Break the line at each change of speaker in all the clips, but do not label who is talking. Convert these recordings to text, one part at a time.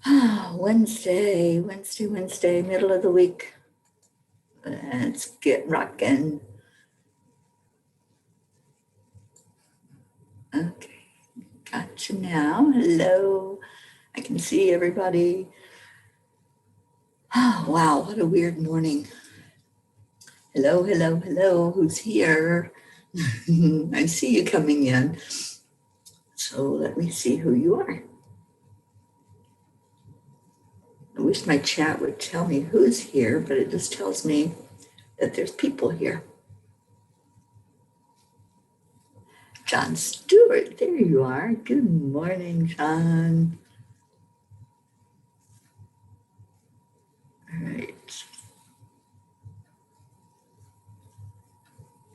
Wednesday, middle of the week. Let's get rocking. Okay, gotcha now. Hello. I can see everybody. Oh, wow, what a weird morning. Hello. Who's here? I see you coming in. So let me see who you are. I wish my chat would tell me who's here, but it just tells me that there's people here. John Stewart, there you are. Good morning, John. All right.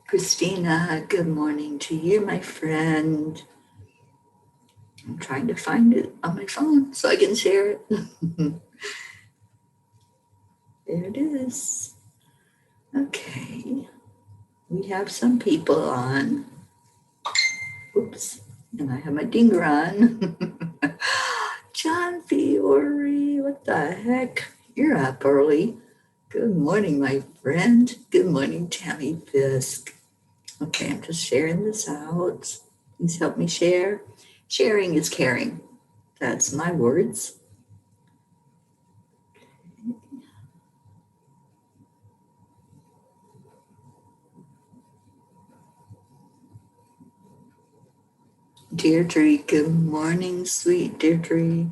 Christina, good morning to you, my friend. I'm trying to find it on my phone so I can share it. There it is. Okay. We have some people on. Oops. And I have my dinger on. John Fiore, what the heck? You're up early. Good morning, my friend. Good morning, Tammy Fisk. Okay, I'm just sharing this out. Please help me share. Sharing is caring. That's my words. Deirdre, good morning, sweet Deirdre.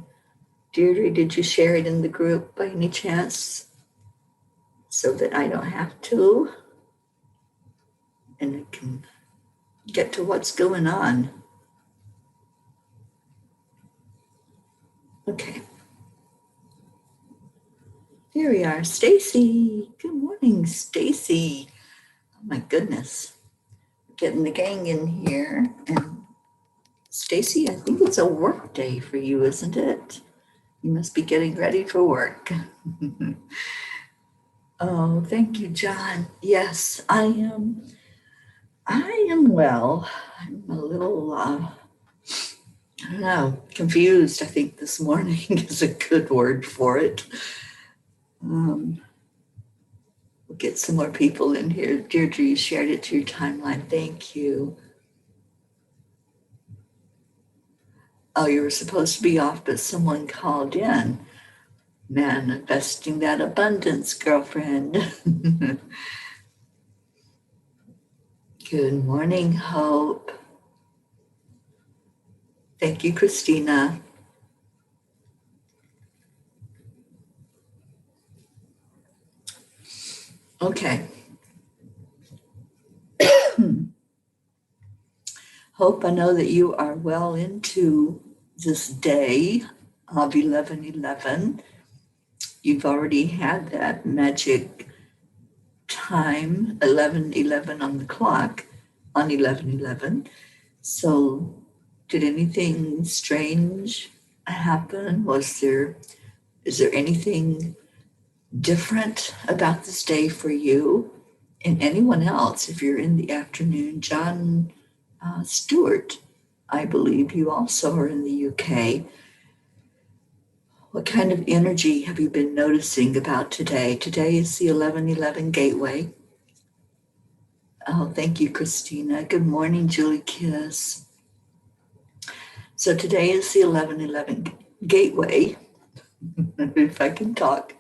Deirdre, did you share it in the group by any chance? So that I don't have to. And I can get to what's going on. Okay. Here we are. Stacy. Good morning, Stacy. Oh my goodness. Getting the gang in here. And Stacy, I think it's a work day for you, isn't it? You must be getting ready for work. Oh, thank you, John. Yes, I am. I am well. I'm a little, I don't know, confused. I think this morning is a good word for it. We'll get some more people in here. Deirdre, you shared it to your timeline. Thank you. Oh, you were supposed to be off, but someone called in. Manifesting that abundance, girlfriend. Good morning, Hope. Thank you, Christina. Okay. Hope, I know that you are well into this day of 11:11. You've already had that magic time, 11:11 on the clock, on 11:11. So did anything strange happen? Is there anything different about this day for you and anyone else? If you're in the afternoon, John Stewart, I believe you also are in the UK. What kind of energy have you been noticing about today? Today is the 11:11 gateway. Oh, thank you, Christina. Good morning, Julie Kiss. So today is the 11:11 gateway, if I can talk.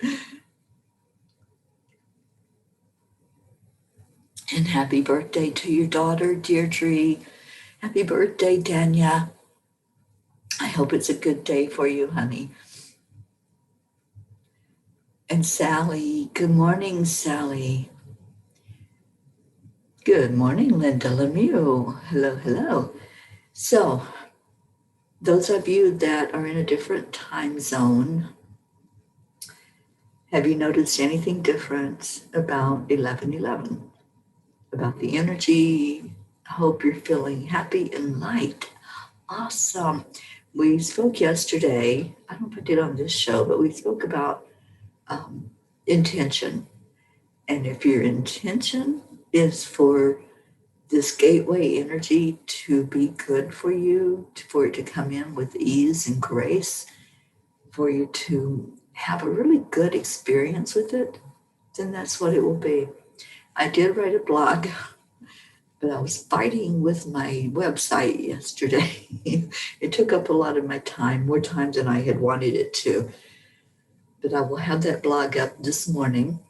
And happy birthday to your daughter, Deirdre. Happy birthday, Danya. I hope it's a good day for you, honey. And Sally, good morning, Sally. Good morning, Linda Lemieux. Hello. So, those of you that are in a different time zone, have you noticed anything different about 11:11? About the energy? I hope you're feeling happy and light. Awesome. We spoke yesterday, I don't know if I did on this show, but we spoke about intention. And if your intention is for this gateway energy to be good for you, for it to come in with ease and grace, for you to have a really good experience with it, then that's what it will be. I did write a blog, but I was fighting with my website yesterday. It took up a lot of my time, more time than I had wanted it to. But I will have that blog up this morning.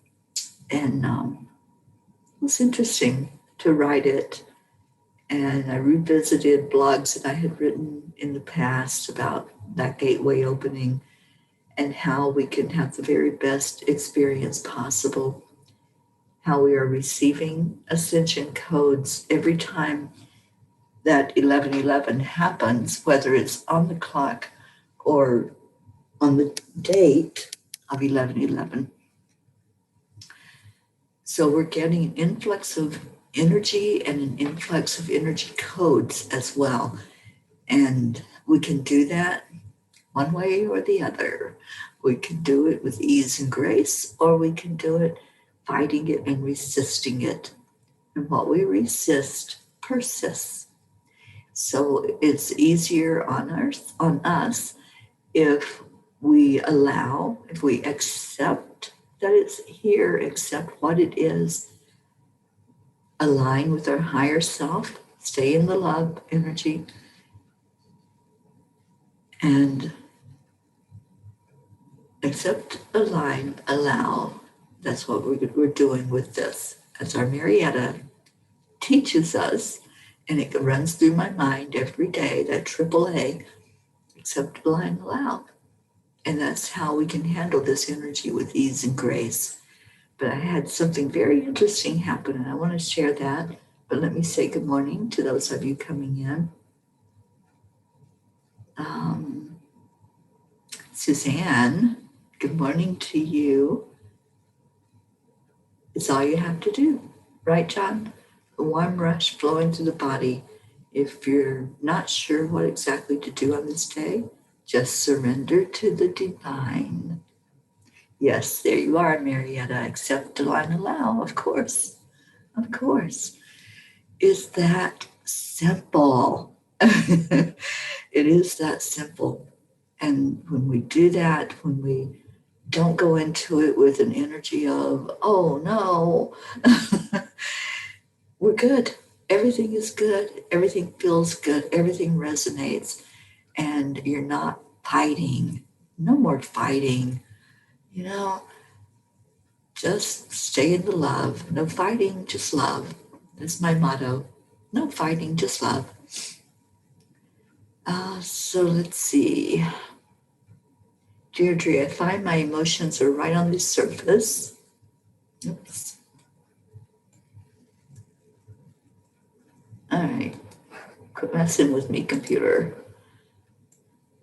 And it was interesting to write it. And I revisited blogs that I had written in the past about that gateway opening and how we can have the very best experience possible, how we are receiving ascension codes every time that 1111 happens, whether it's on the clock or on the date of 1111. So we're getting an influx of energy and an influx of energy codes as well. And we can do that one way or the other. We can do it with ease and grace, or we can do it fighting it and resisting it. And what we resist persists. So it's easier on us if we allow, if we accept that it's here, accept what it is, align with our higher self, stay in the love energy, and accept, align, allow. That's what we're doing with this. As our Marietta teaches us, and it runs through my mind every day, that AAA, accept, align, allow. And that's how we can handle this energy with ease and grace. But I had something very interesting happen, and I want to share that. But let me say good morning to those of you coming in. Suzanne, good morning to you. It's all you have to do, right, John? A warm rush flowing through the body. If you're not sure what exactly to do on this day, just surrender to the divine. Yes, there you are, Marietta. Accept, align, allow, of course. Of course. Is that simple? It is that simple. And when we do that, when we don't go into it with an energy of, oh no, we're good. Everything is good. Everything feels good. Everything resonates. And you're not fighting. No more fighting. You know, just stay in the love. No fighting, just love. That's my motto. No fighting, just love. So let's see. Deirdre, I find my emotions are right on the surface. Oops. All right. Quit messing with me, computer.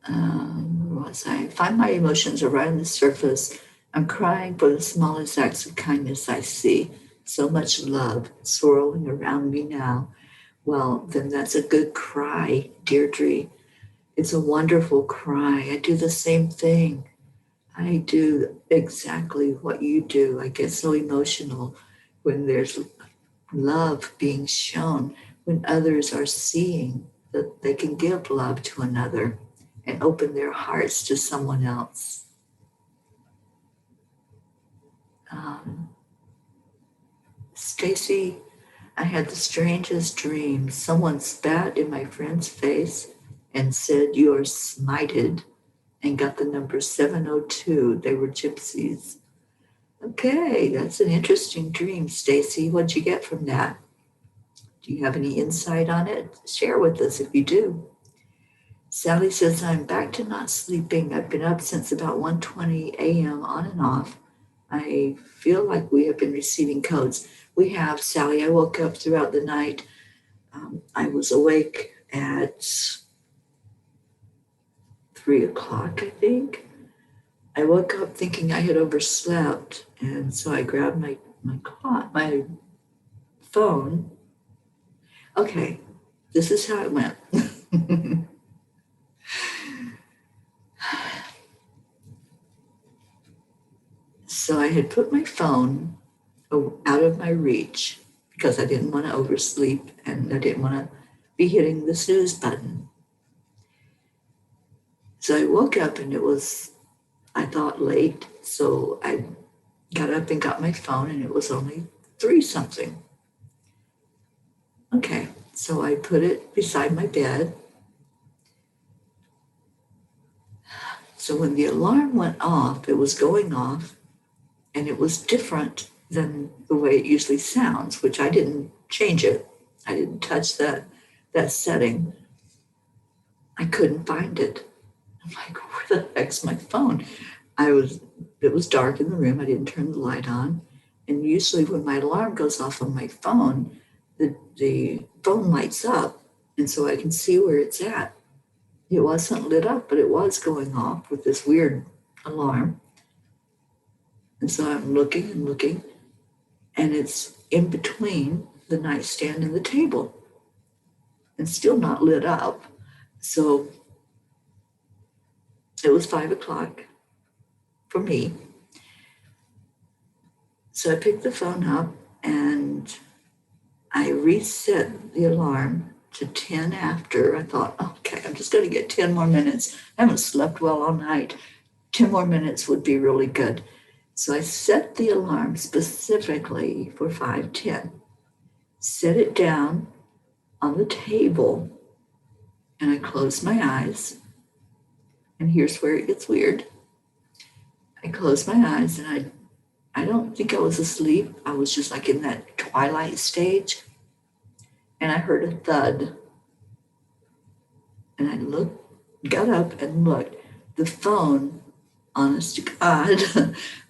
Where was I? Find my emotions are right on the surface. I'm crying for the smallest acts of kindness I see. So much love swirling around me now. Well, then that's a good cry, Deirdre. It's a wonderful cry. I do the same thing. I do exactly what you do. I get so emotional when there's love being shown, when others are seeing that they can give love to another and open their hearts to someone else. Stacy, I had the strangest dream. Someone spat in my friend's face and said, "You are smited," and got the number 702. They were gypsies. Okay, that's an interesting dream, Stacy. What'd you get from that? Do you have any insight on it? Share with us if you do. Sally says, I'm back to not sleeping. I've been up since about 1:20 a.m. on and off. I feel like we have been receiving codes. We have, Sally. I woke up throughout the night. I was awake at 3 o'clock, I think. I woke up thinking I had overslept, and so I grabbed my phone. Okay, this is how it went. So I had put my phone out of my reach because I didn't want to oversleep and I didn't want to be hitting the snooze button. So I woke up and it was I thought late, so I got up and got my phone, and it was only 3 something. Okay, so I put it beside my bed. So when the alarm went off, it was going off, and it was different than the way it usually sounds, which I didn't change it. I didn't touch that setting. I couldn't find it. I'm like, where the heck's my phone? It was dark in the room. I didn't turn the light on. And usually when my alarm goes off on my phone, the phone lights up. And so I can see where it's at. It wasn't lit up, but it was going off with this weird alarm. And so I'm looking and looking, and it's in between the nightstand and the table and still not lit up. So it was 5 o'clock for me. So I picked the phone up and I reset the alarm to 10 after. I thought, okay, I'm just going to get 10 more minutes. I haven't slept well all night. 10 more minutes would be really good. So I set the alarm specifically for 5:10, set it down on the table, and I closed my eyes. And here's where it gets weird. I closed my eyes, and I don't think I was asleep. I was just like in that twilight stage. And I heard a thud. And I got up and looked. The phone, honest to God,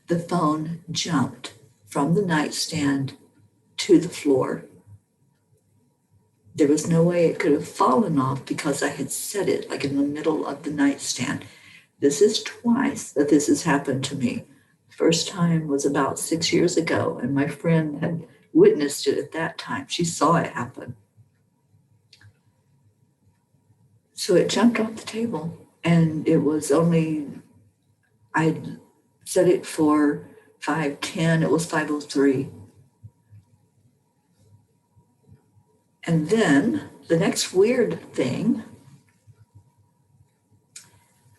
the phone jumped from the nightstand to the floor. There was no way it could have fallen off because I had set it like in the middle of the nightstand. This is twice that this has happened to me. First time was about 6 years ago, and my friend had witnessed it at that time. She saw it happen. So it jumped off the table, and it was only, I set it for 5:10, it was 5:03. And then the next weird thing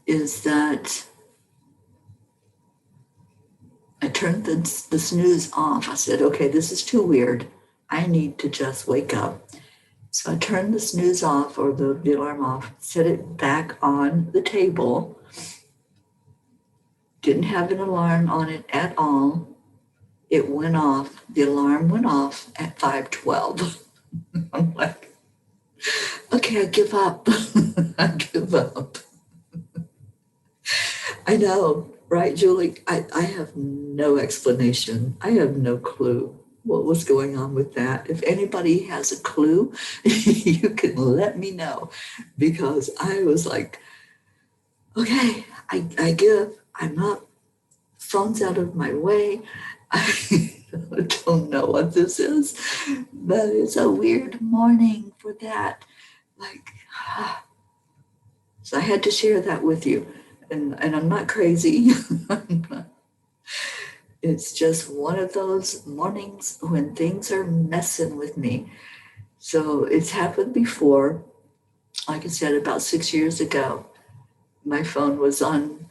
is that I turned the snooze off. I said, okay, this is too weird. I need to just wake up. So I turned the snooze off, or the alarm off, set it back on the table. Didn't have an alarm on it at all. It went off. The alarm went off at 5:12. I'm like, okay, I give up. I give up. I know, right, Julie? I have no explanation. I have no clue what was going on with that. If anybody has a clue, you can let me know, because I was like, okay, I give. I'm up. Phone's out of my way. I don't know what this is, but it's a weird morning for that. Like, so I had to share that with you. And I'm not crazy. It's just one of those mornings when things are messing with me. So it's happened before. Like I said, about 6 years ago, my phone was on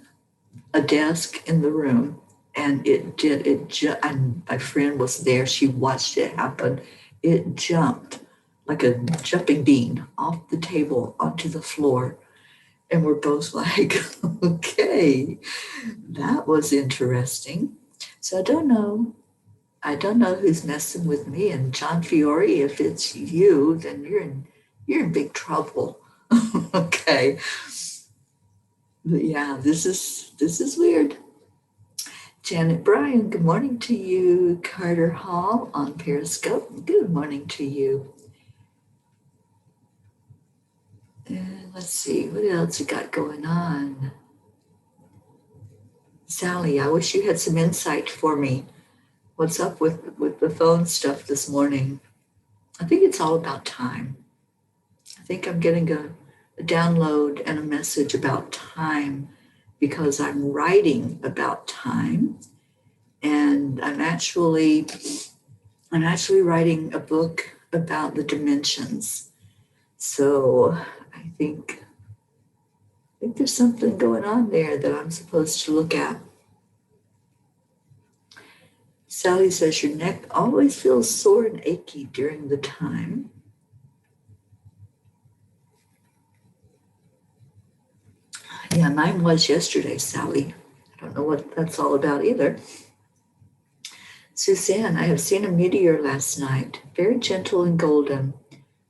a desk in the room, and and my friend was there. She watched it happen. It jumped like a jumping bean off the table onto the floor. And we're both like, okay, that was interesting. So I don't know. I don't know who's messing with me. And John Fiore, if it's you, then you're in big trouble. Okay. But yeah, this is weird. Janet Bryan, good morning to you. Carter Hall on Periscope, good morning to you. Let's see, what else you got going on? Sally, I wish you had some insight for me. What's up with the phone stuff this morning? I think it's all about time. I think I'm getting a download and a message about time, because I'm writing about time, and I'm actually writing a book about the dimensions. So I think think there's something going on there that I'm supposed to look at. Sally says your neck always feels sore and achy during the time. Yeah, mine was yesterday, Sally. I don't know what that's all about either. Suzanne, I have seen a meteor last night, very gentle and golden.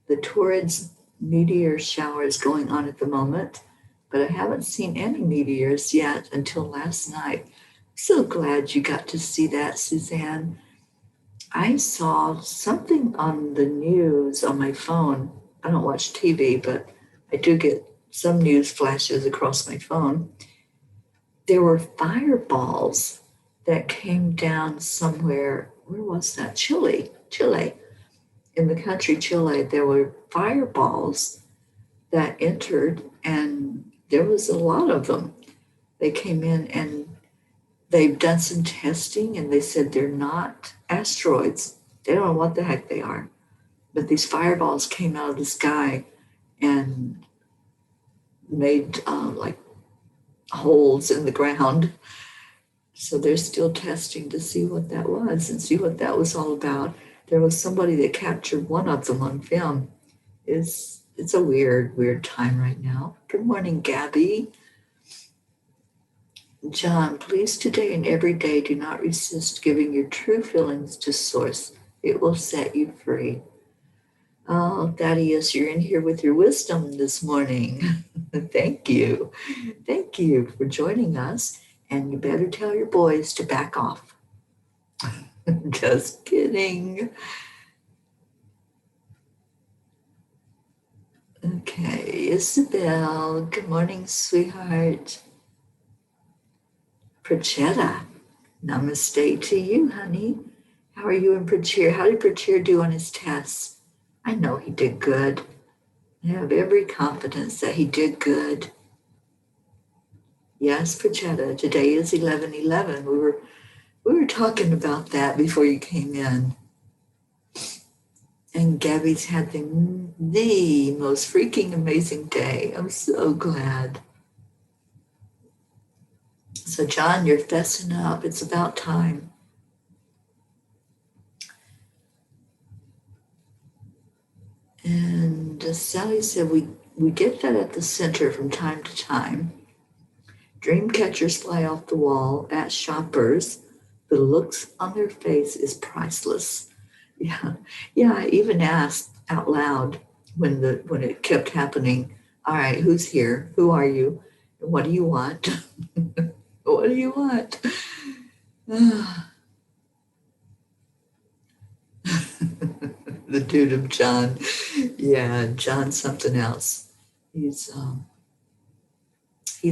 The Taurids meteor shower is going on at the moment, but I haven't seen any meteors yet until last night. So glad you got to see that, Suzanne. I saw something on the news on my phone. I don't watch TV, but I do get some news flashes across my phone. There were fireballs that came down somewhere. Where was that? Chile. In the country Chile, there were fireballs that entered, and there was a lot of them. They came in and they've done some testing, and they said they're not asteroids. They don't know what the heck they are. But these fireballs came out of the sky and made like holes in the ground. So they're still testing to see what that was and see what that was all about. There was somebody that captured one of them on film. It's a weird time right now. Good morning, Gabby. John, please today and every day do not resist giving your true feelings to Source. It will set you free. Oh, Thaddeus, you're in here with your wisdom this morning. Thank you. Thank you for joining us. And you better tell your boys to back off. Just kidding. Okay, Isabel, good morning, sweetheart. Prachetta, namaste to you, honey. How are you in Prachir? How did Prachir do on his tests? I know he did good. I have every confidence that he did good. Yes, Prachetta, today is 11/11. We were talking about that before you came in. And Gabby's had the most freaking amazing day. I'm so glad. So, John, you're fessing up. It's about time. And Sally said we get that at the center from time to time. Dream catchers fly off the wall at shoppers. The looks on their face is priceless. Yeah, I even asked out loud when it kept happening. All right, who's here? Who are you? And what do you want? What do you want? The dude of John. Yeah, John's something else. He's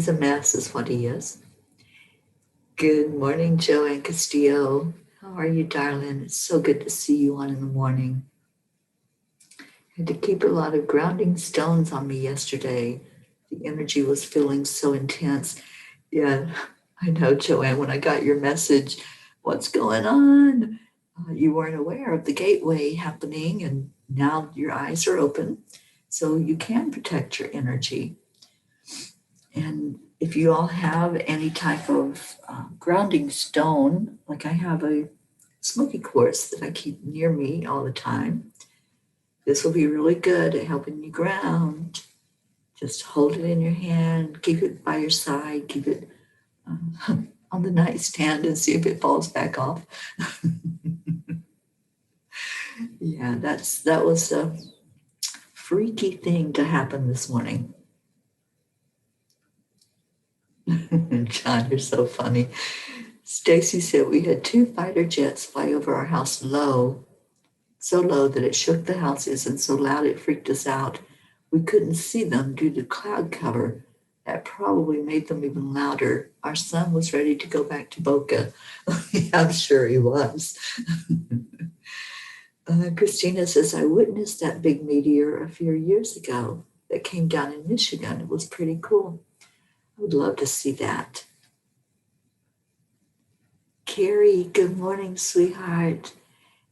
a mess is what he is. Good morning, Joanne Castillo. How are you, darling? It's so good to see you on in the morning. I had to keep a lot of grounding stones on me yesterday. The energy was feeling so intense. Yeah, I know, Joanne, when I got your message, what's going on? You weren't aware of the gateway happening, and now your eyes are open, so you can protect your energy. And if you all have any type of grounding stone, like I have a smoky quartz that I keep near me all the time, this will be really good at helping you ground. Just hold it in your hand, keep it by your side, keep it on the nightstand and see if it falls back off. Yeah, that was a freaky thing to happen this morning. John, you're so funny. Stacy said we had 2 fighter jets fly over our house so low that it shook the houses and so loud it freaked us out. We couldn't see them due to cloud cover. That probably made them even louder. Our son was ready to go back to Boca. I'm sure he was. Christina says, I witnessed that big meteor a few years ago that came down in Michigan. It was pretty cool. I would love to see that. Carrie, good morning, sweetheart.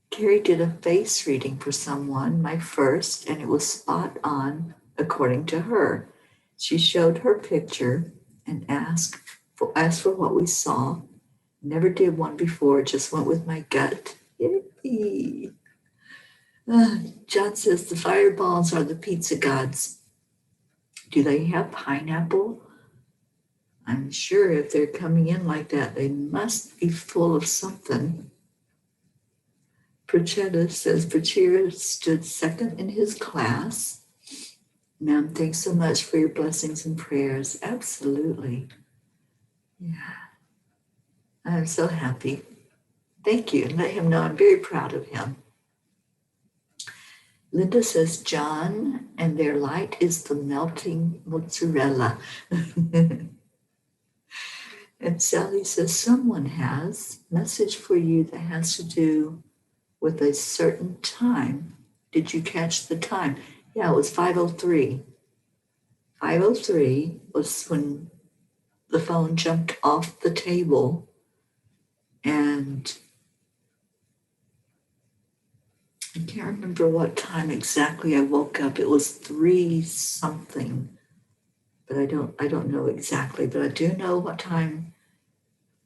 Carrie did a face reading for someone, my first, and it was spot on according to her. She showed her picture and asked for what we saw. Never did one before, just went with my gut. Yippee. John says the fireballs are the pizza gods. Do they have pineapple? I'm sure if they're coming in like that, they must be full of something. Prachetta says Prachira stood second in his class. Ma'am, thanks so much for your blessings and prayers. Absolutely. Yeah, I'm so happy. Thank you. Let him know I'm very proud of him. Linda says, John, and their light is the melting mozzarella. And Sally says, someone has message for you that has to do with a certain time. Did you catch the time? Yeah, it was 5:03. 5:03 was when the phone jumped off the table, and I can't remember what time exactly I woke up. It was 3 something, but I don't know exactly, but I do know what time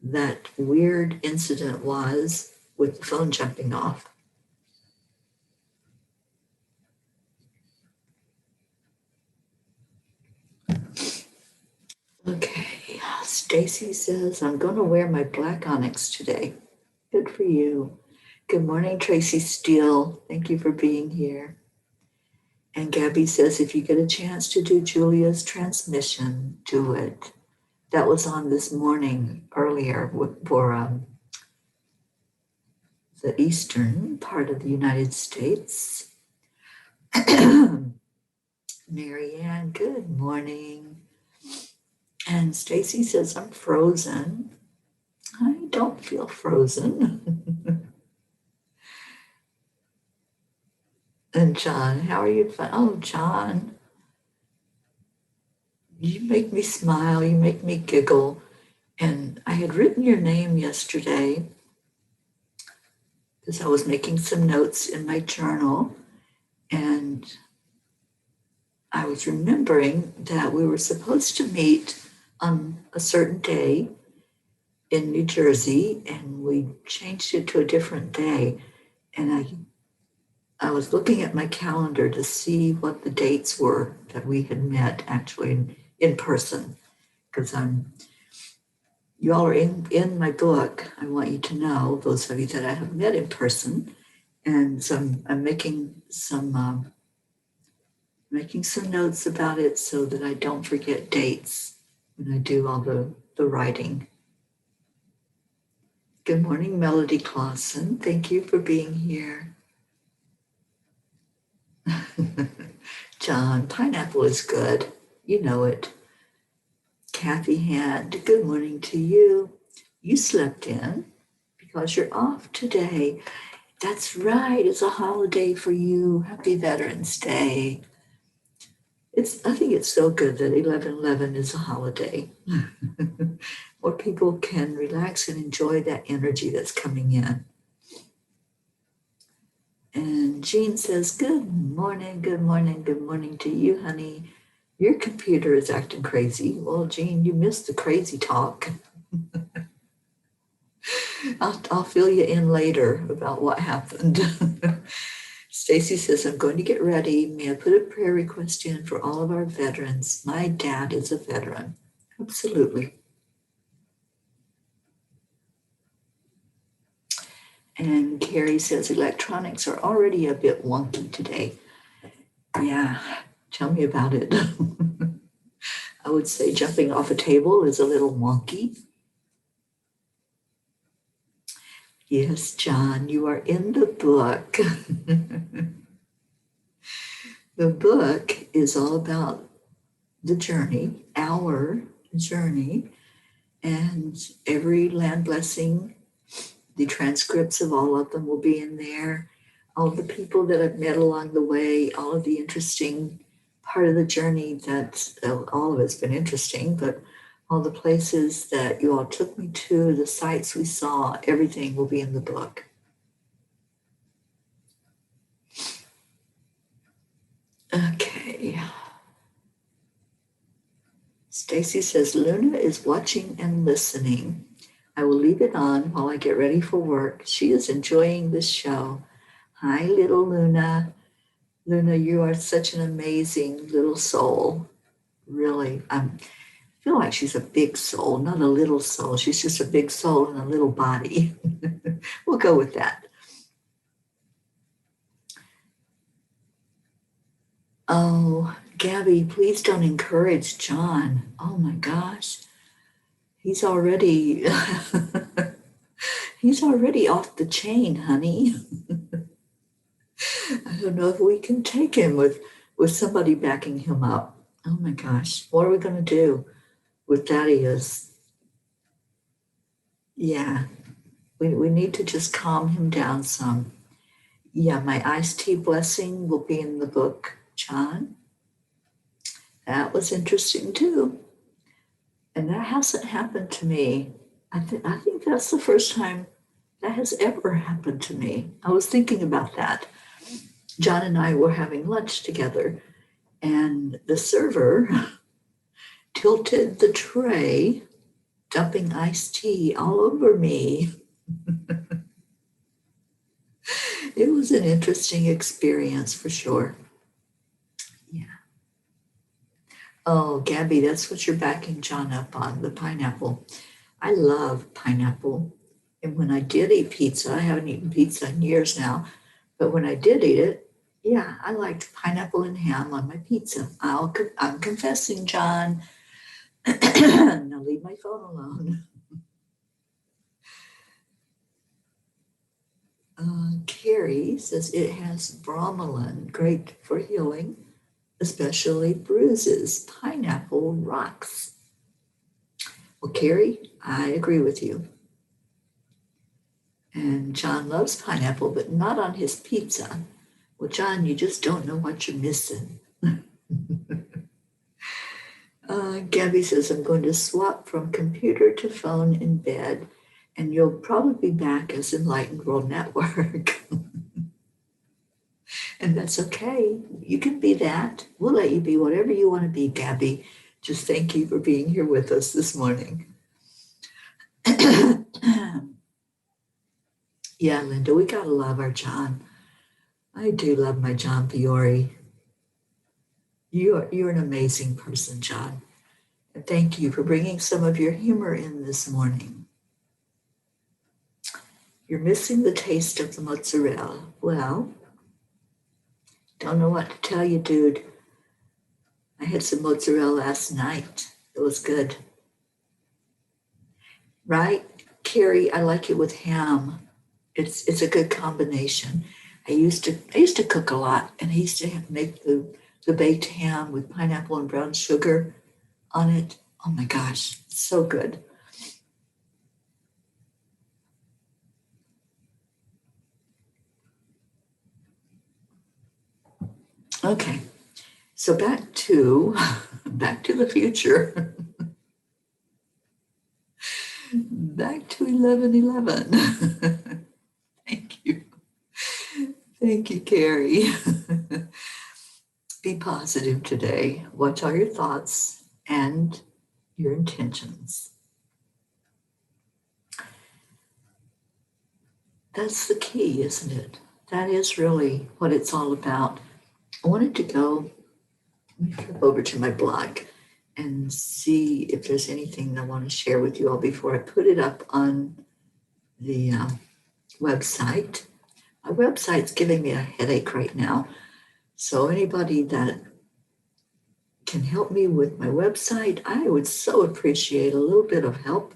that weird incident was with the phone jumping off. Okay, Stacy says, I'm going to wear my black onyx today. Good for you. Good morning, Tracy Steele. Thank you for being here. And Gabby says, if you get a chance to do Julia's transmission, do it. That was on this morning earlier for the eastern part of the United States. Marianne, good morning. And Stacy says, I'm frozen. I don't feel frozen. And John, how are you? Oh, John, you make me smile. You make me giggle. And I had written your name yesterday because I was making some notes in my journal. And I was remembering that we were supposed to meet on a certain day in New Jersey, and we changed it to a different day. And I was looking at my calendar to see what the dates were that we had met actually in person, because you all are in my book. I want you to know, those of you that I have met in person, and so I'm making some notes about it so that I don't forget dates when I do all the writing. Good morning, Melody Clausen. Thank you for being here. John, pineapple is good. You know it. Kathy Hand, good morning to you. You slept in because you're off today. That's right. It's a holiday for you. Happy Veterans Day. I think it's so good that 11/11 is a holiday where people can relax and enjoy that energy that's coming in. And Jean says, good morning, good morning, good morning to you, honey. Your computer is acting crazy. Well, Jean, you missed the crazy talk. I'll fill you in later about what happened. Stacy says, I'm going to get ready. May I put a prayer request in for all of our veterans? My dad is a veteran. Absolutely. And Carrie says, electronics are already a bit wonky today. Yeah, tell me about it. I would say jumping off a table is a little wonky. Yes, John, you are in the book. The book is all about the journey, our journey, and every land blessing, the transcripts of all of them will be in there. All the people that I've met along the way, all of the interesting part of the journey that all of it's been interesting, but all the places that you all took me to, the sites we saw, everything will be in the book. Okay. Stacy says, Luna is watching and listening. I will leave it on while I get ready for work. She is enjoying this show. Hi, little Luna. Luna, you are such an amazing little soul. Really, I feel like she's a big soul, not a little soul. She's just a big soul in a little body. We'll go with that. Oh, Gabby, please don't encourage John. Oh my gosh. He's already he's already off the chain, honey. I don't know if we can take him with somebody backing him up. Oh my gosh. What are we going to do with Thaddeus? Yeah, we need to just calm him down some. Yeah, my iced tea blessing will be in the book, John. That was interesting too. And that hasn't happened to me. I think that's the first time that has ever happened to me. I was thinking about that. John and I were having lunch together, and the server tilted the tray, dumping iced tea all over me. It was an interesting experience for sure. Yeah. Oh, Gabby, that's what you're backing John up on, the pineapple. I love pineapple. And when I did eat pizza, I haven't eaten pizza in years now, but when I did eat it, yeah, I liked pineapple and ham on my pizza. I'm confessing, John. Now leave my phone alone. Carrie says it has bromelain, great for healing, especially bruises. Pineapple rocks. Well, Carrie, I agree with you. And John loves pineapple, but not on his pizza. Well, John, you just don't know what you're missing. Gabby says, I'm going to swap from computer to phone in bed, and you'll probably be back as Enlightened World Network. And that's okay. You can be that. We'll let you be whatever you want to be, Gabby. Just thank you for being here with us this morning. Yeah, Linda, we got to love our John. I do love my John Fiore. You're an amazing person, John. And thank you for bringing some of your humor in this morning. You're missing the taste of the mozzarella. Well, don't know what to tell you, dude. I had some mozzarella last night. It was good. Right? Carrie, I like it with ham. It's a good combination. I used to cook a lot, and I used to make the baked ham with pineapple and brown sugar on it. Oh my gosh, so good. Okay, so back to the future. Back to 11:11. Thank you. Thank you, Carrie. Be positive today. Watch all your thoughts and your intentions. That's the key, isn't it? That is really what it's all about. I wanted to go, let me flip over to my blog and see if there's anything I want to share with you all before I put it up on the website. My website's giving me a headache right now. So anybody that can help me with my website, I would so appreciate a little bit of help.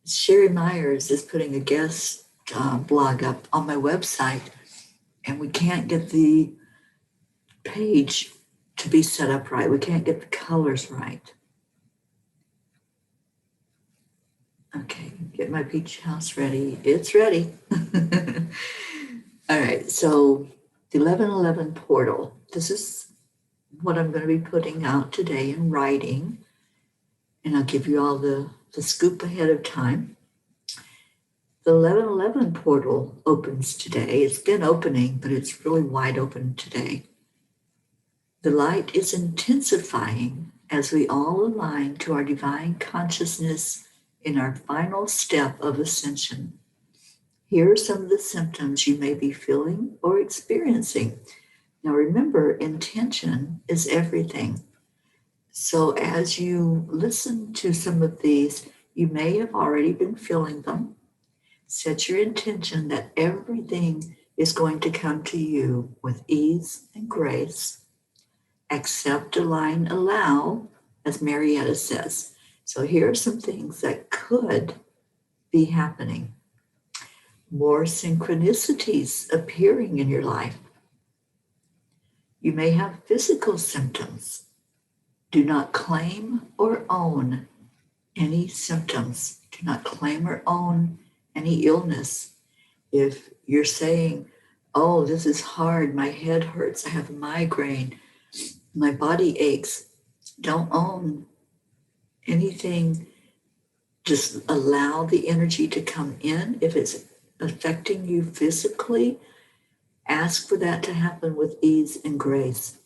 Sherry Myers is putting a guest blog up on my website, and we can't get the page to be set up right. We can't get the colors right. Okay, get my beach house ready. It's ready. All right, so the 11:11 portal. This is what I'm going to be putting out today in writing, and I'll give you all the scoop ahead of time. The 11:11 portal opens today. It's been opening, but it's really wide open today. The light is intensifying as we all align to our divine consciousness in our final step of ascension. Here are some of the symptoms you may be feeling or experiencing. Now remember, intention is everything. So as you listen to some of these, you may have already been feeling them. Set your intention that everything is going to come to you with ease and grace. Accept, align, allow, as Marietta says. So here are some things that could be happening. More synchronicities appearing in your life. You may have physical symptoms. Do not claim or own any symptoms. Do not claim or own any illness. If you're saying, oh, this is hard, my head hurts, I have a migraine, my body aches, don't own anything. Just allow the energy to come in. If it's affecting you physically, ask for that to happen with ease and grace.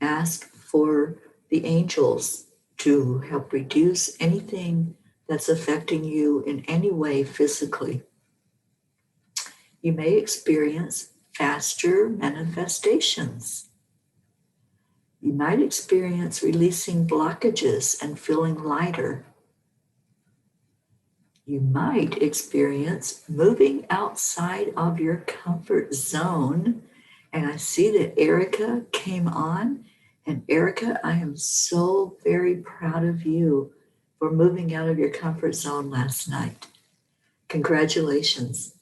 Ask for the angels to help reduce anything that's affecting you in any way physically. You may experience faster manifestations. You might experience releasing blockages and feeling lighter. You might experience moving outside of your comfort zone. And I see that Erica came on. And Erica, I am so very proud of you for moving out of your comfort zone last night. Congratulations.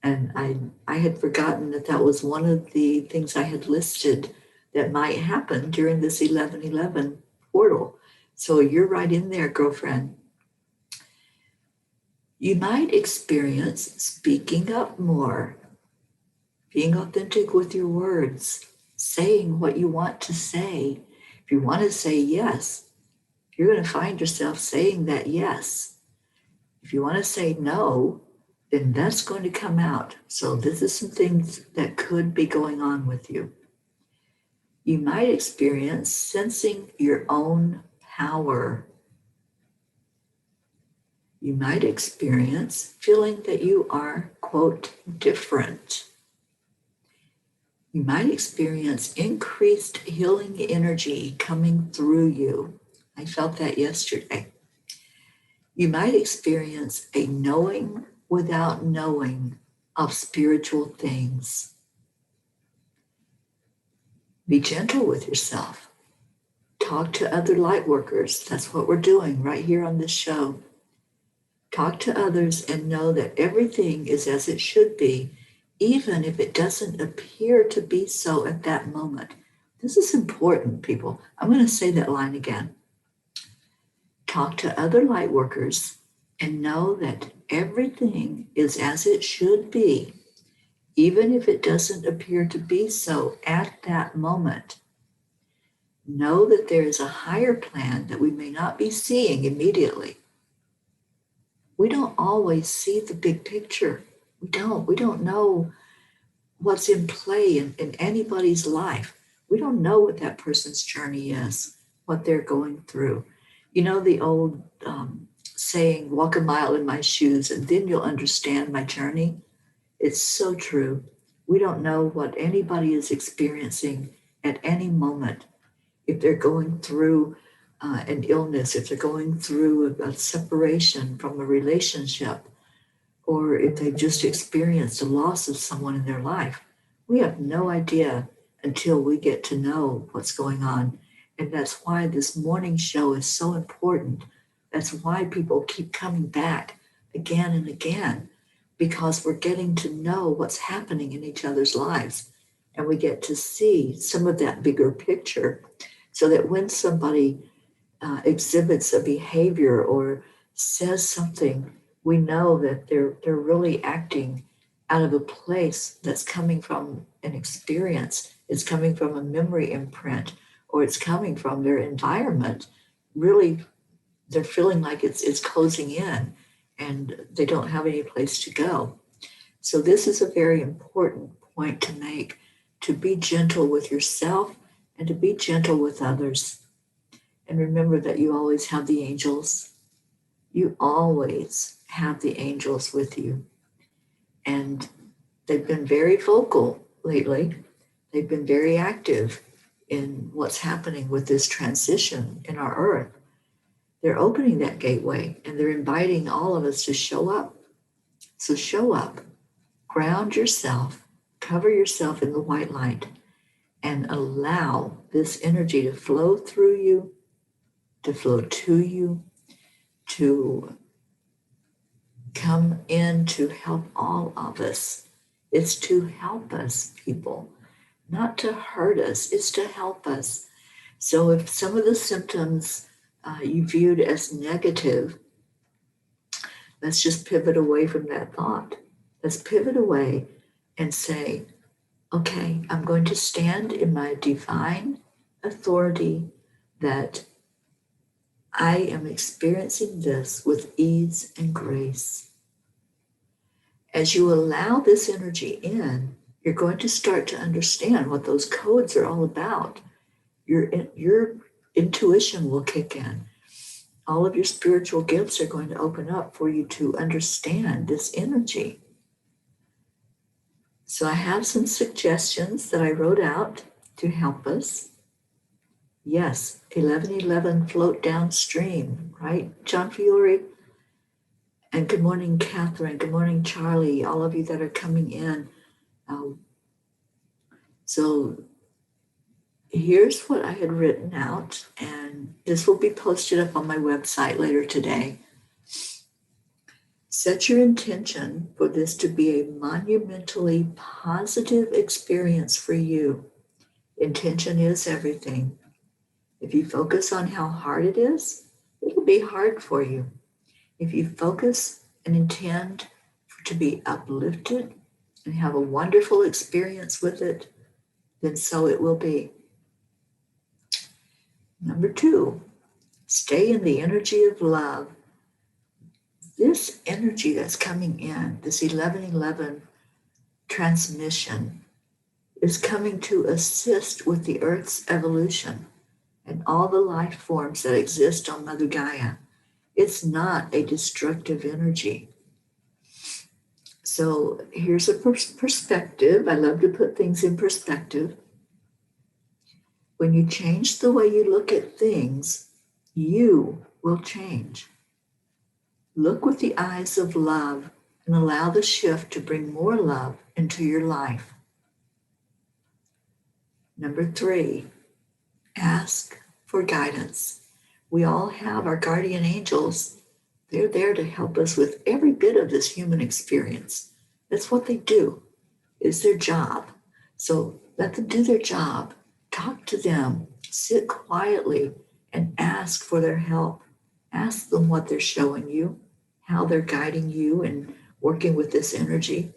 And I had forgotten that that was one of the things I had listed that might happen during this 1111 portal. So you're right in there, girlfriend. You might experience speaking up more, being authentic with your words, saying what you want to say. If you want to say yes, you're going to find yourself saying that yes. If you want to say no, then that's going to come out. So this is some things that could be going on with you. You might experience sensing your own power. You might experience feeling that you are, quote, different. You might experience increased healing energy coming through you. I felt that yesterday. You might experience a knowing without knowing of spiritual things. Be gentle with yourself. Talk to other light workers. That's what we're doing right here on this show. Talk to others and know that everything is as it should be, even if it doesn't appear to be so at that moment. This is important, people. I'm going to say that line again. Talk to other light workers and know that everything is as it should be, even if it doesn't appear to be so at that moment. Know that there is a higher plan that we may not be seeing immediately. We don't always see the big picture. We don't know what's in play in anybody's life. We don't know what that person's journey is, what they're going through. You know the old saying, walk a mile in my shoes and then you'll understand my journey? It's so true. We don't know what anybody is experiencing at any moment. If they're going through an illness, if they're going through a separation from a relationship, or if they've just experienced the loss of someone in their life, we have no idea until we get to know what's going on. And that's why this morning show is so important. That's why people keep coming back again and again, because we're getting to know what's happening in each other's lives. And we get to see some of that bigger picture so that when somebody exhibits a behavior or says something, we know that they're really acting out of a place that's coming from an experience. It's coming from a memory imprint, or it's coming from their environment. Really, they're feeling like it's closing in and they don't have any place to go. So this is a very important point to make, to be gentle with yourself and to be gentle with others. And remember that you always have the angels. You always have the angels with you. And they've been very vocal lately. They've been very active in what's happening with this transition in our earth. They're opening that gateway and they're inviting all of us to show up. So show up, ground yourself, cover yourself in the white light, and allow this energy to flow through you, to flow to you, to come in to help all of us. It's to help us, people, not to hurt us. It's to help us. So if some of the symptoms you viewed as negative, let's just pivot away from that thought. Let's pivot away and say, okay, I'm going to stand in my divine authority that I am experiencing this with ease and grace. As you allow this energy in, you're going to start to understand what those codes are all about. Your intuition will kick in. All of your spiritual gifts are going to open up for you to understand this energy. So I have some suggestions that I wrote out to help us. Yes, 1111 float downstream, right, John Fiore? And good morning, Catherine. Good morning, Charlie. All of you that are coming in. So here's what I had written out, and this will be posted up on my website later today. Set your intention for this to be a monumentally positive experience for you. Intention is everything. If you focus on how hard it is, it'll be hard for you. If you focus and intend to be uplifted and have a wonderful experience with it, then so it will be. Number 2, stay in the energy of love. This energy that's coming in, this 1111 transmission, is coming to assist with the Earth's evolution and all the life forms that exist on Mother Gaia. It's not a destructive energy. So here's a perspective. I love to put things in perspective. When you change the way you look at things, you will change. Look with the eyes of love and allow the shift to bring more love into your life. Number 3, ask for guidance. We all have our guardian angels. They're there to help us with every bit of this human experience. That's what they do. It's their job. So let them do their job. Talk to them. Sit quietly and ask for their help. Ask them what they're showing you, how they're guiding you and working with this energy.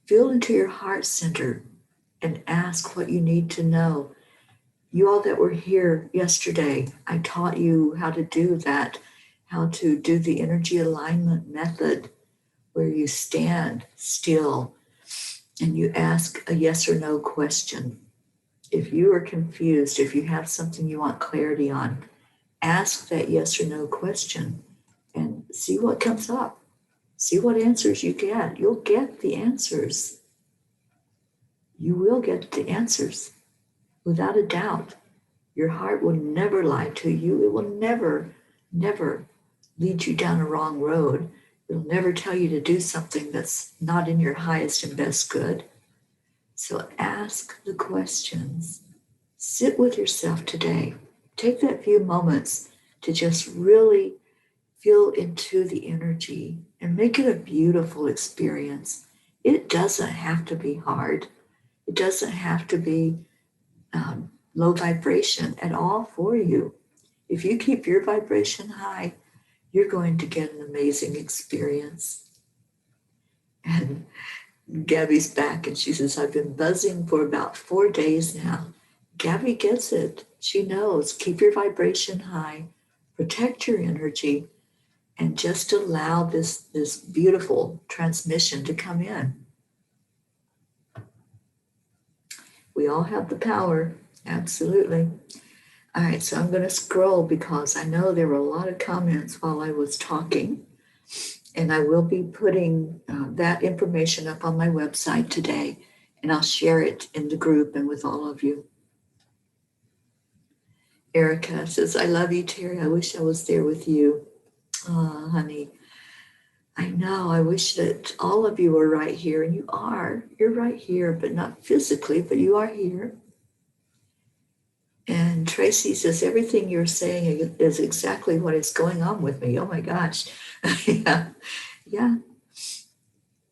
Feel into your heart center and ask what you need to know. You all that were here yesterday, I taught you how to do that, how to do the energy alignment method where you stand still and you ask a yes or no question. If you are confused, if you have something you want clarity on, ask that yes or no question and see what comes up. See what answers you get. You'll get the answers. You will get the answers without a doubt. Your heart will never lie to you. It will never, never lead you down a wrong road. It'll never tell you to do something that's not in your highest and best good. So ask the questions. Sit with yourself today. Take that few moments to just really feel into the energy and make it a beautiful experience. It doesn't have to be hard. It doesn't have to be low vibration at all for you. If you keep your vibration high, you're going to get an amazing experience. And Gabby's back and she says, I've been buzzing for about 4 days now. Gabby gets it. She knows. Keep your vibration high, protect your energy, and just allow this beautiful transmission to come in. We all have the power, absolutely. All right, so I'm going to scroll because I know there were a lot of comments while I was talking, and I will be putting that information up on my website today, and I'll share it in the group and with all of you. Erica says, I love you, Teri. I wish I was there with you. Oh, honey, I know. I wish that all of you were right here, and you are. You're right here, but not physically, but you are here. And Tracy says, everything you're saying is exactly what is going on with me. Oh my gosh. Yeah. Yeah.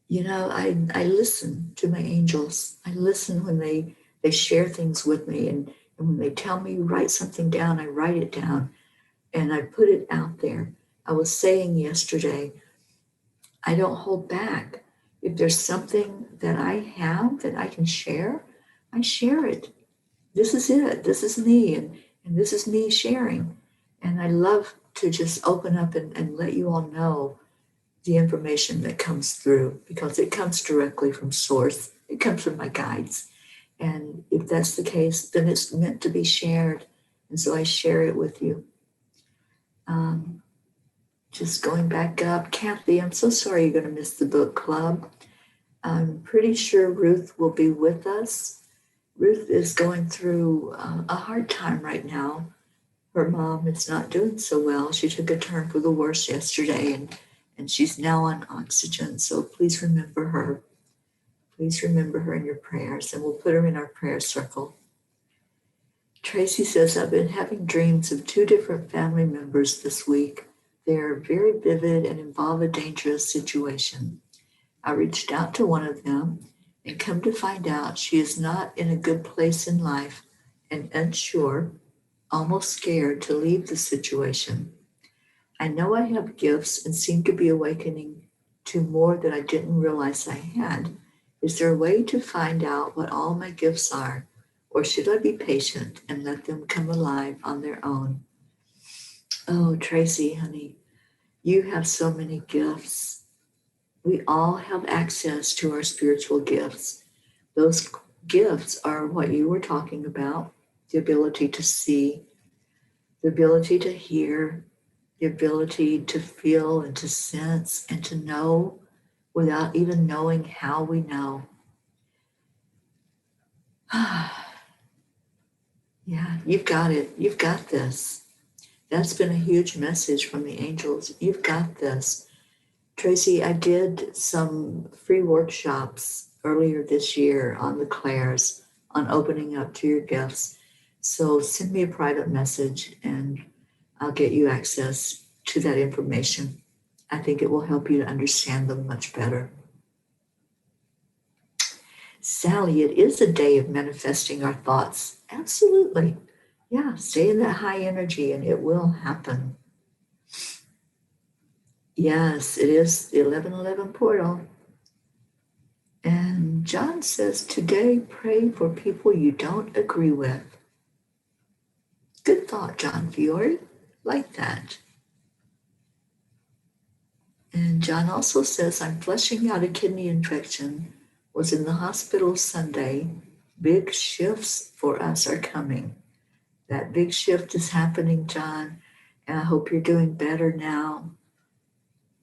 You know, I listen to my angels. I listen when they share things with me. And when they tell me write something down, I write it down and I put it out there. I was saying yesterday, I don't hold back. If there's something that I have that I can share, I share it. This is it. This is me. And this is me sharing. And I love to just open up and let you all know the information that comes through because it comes directly from source. It comes from my guides. And if that's the case, then it's meant to be shared. And so I share it with you. Just going back up, Kathy, I'm so sorry you're going to miss the book club. I'm pretty sure Ruth will be with us. Ruth is going through a hard time right now. Her mom is not doing so well. She took a turn for the worse yesterday, and she's now on oxygen. So please remember her. Please remember her in your prayers, and we'll put her in our prayer circle. Tracy says, I've been having dreams of 2 different family members this week. They are very vivid and involve a dangerous situation. I reached out to one of them and come to find out she is not in a good place in life and unsure, almost scared to leave the situation. I know I have gifts and seem to be awakening to more that I didn't realize I had. Is there a way to find out what all my gifts are? Or should I be patient and let them come alive on their own? Oh, Tracy, honey, you have so many gifts. We all have access to our spiritual gifts. Those gifts are what you were talking about, the ability to see, the ability to hear, the ability to feel and to sense and to know without even knowing how we know. Yeah, you've got it. You've got this. That's been a huge message from the angels. You've got this. Tracy, I did some free workshops earlier this year on the clairs, on opening up to your gifts. So send me a private message and I'll get you access to that information. I think it will help you to understand them much better. Sally, it is a day of manifesting our thoughts. Absolutely. Yeah, stay in that high energy and it will happen. Yes, it is the 1111 portal. And John says, today pray for people you don't agree with. Good thought, John Fiore. Like that. And John also says, I'm flushing out a kidney infection. Was in the hospital Sunday. Big shifts for us are coming. That big shift is happening, John. And I hope you're doing better now.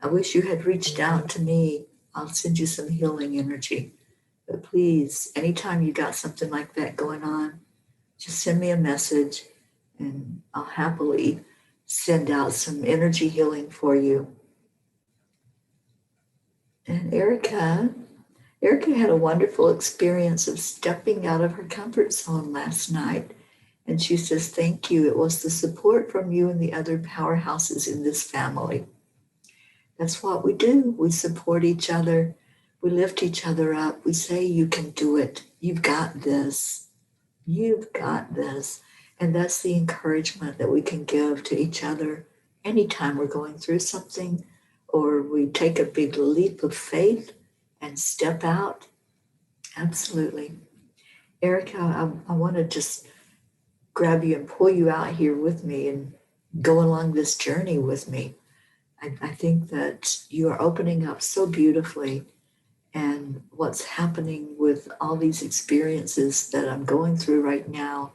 I wish you had reached out to me. I'll send you some healing energy. But please, anytime you got something like that going on, just send me a message and I'll happily send out some energy healing for you. And Erica had a wonderful experience of stepping out of her comfort zone last night. And she says, thank you. It was the support from you and the other powerhouses in this family. That's what we do. We support each other. We lift each other up. We say, you can do it. You've got this. You've got this. And that's the encouragement that we can give to each other anytime we're going through something or we take a big leap of faith and step out. Absolutely. Erica, I want to just grab you and pull you out here with me and go along this journey with me. I think that you are opening up so beautifully, and what's happening with all these experiences that I'm going through right now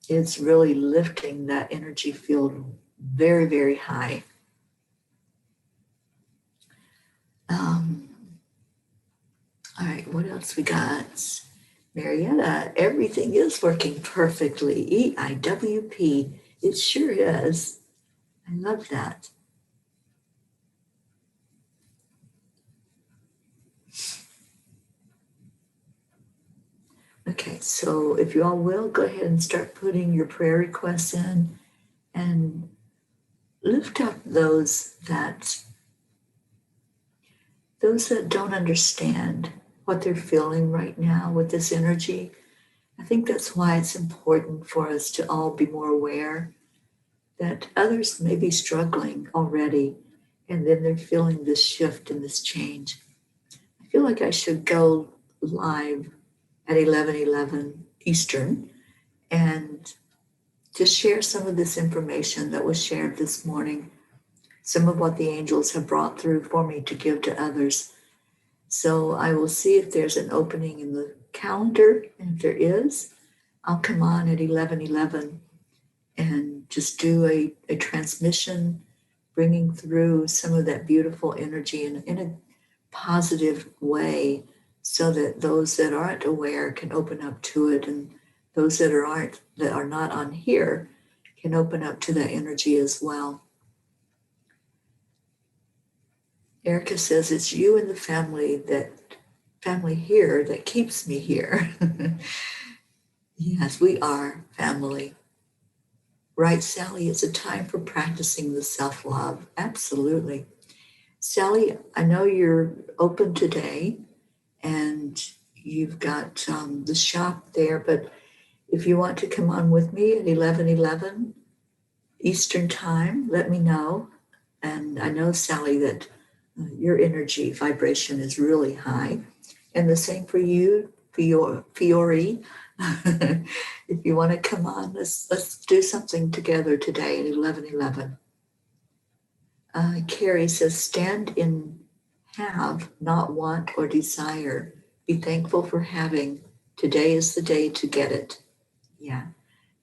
It's really lifting that energy field very, very high. All right, what else we got? Marietta, everything is working perfectly. EIWP, it sure is. I love that. Okay, so if you all will, go ahead and start putting your prayer requests in and lift up those that don't understand what they're feeling right now with this energy. I think that's why it's important for us to all be more aware that others may be struggling already, and then they're feeling this shift and this change. I feel like I should go live at 11:11 Eastern and just share some of this information that was shared this morning, some of what the angels have brought through for me to give to others. So I will see if there's an opening in the calendar, and if there is, I'll come on at 11:11 and just do a transmission, bringing through some of that beautiful energy in a positive way, so that those that aren't aware can open up to it, and those that are not on here can open up to that energy as well. Erica says it's you and the family here that keeps me here. Yes, we are family. Right, Sally, it's a time for practicing the self-love. Absolutely. Sally, I know you're open today and you've got the shop there, but if you want to come on with me at 11:11 Eastern Time, let me know. And I know, Sally, that your energy vibration is really high. And the same for you, Fiore. If you want to come on, let's do something together today at 11:11. Carrie says, stand in have, not want or desire. Be thankful for having. Today is the day to get it. Yeah,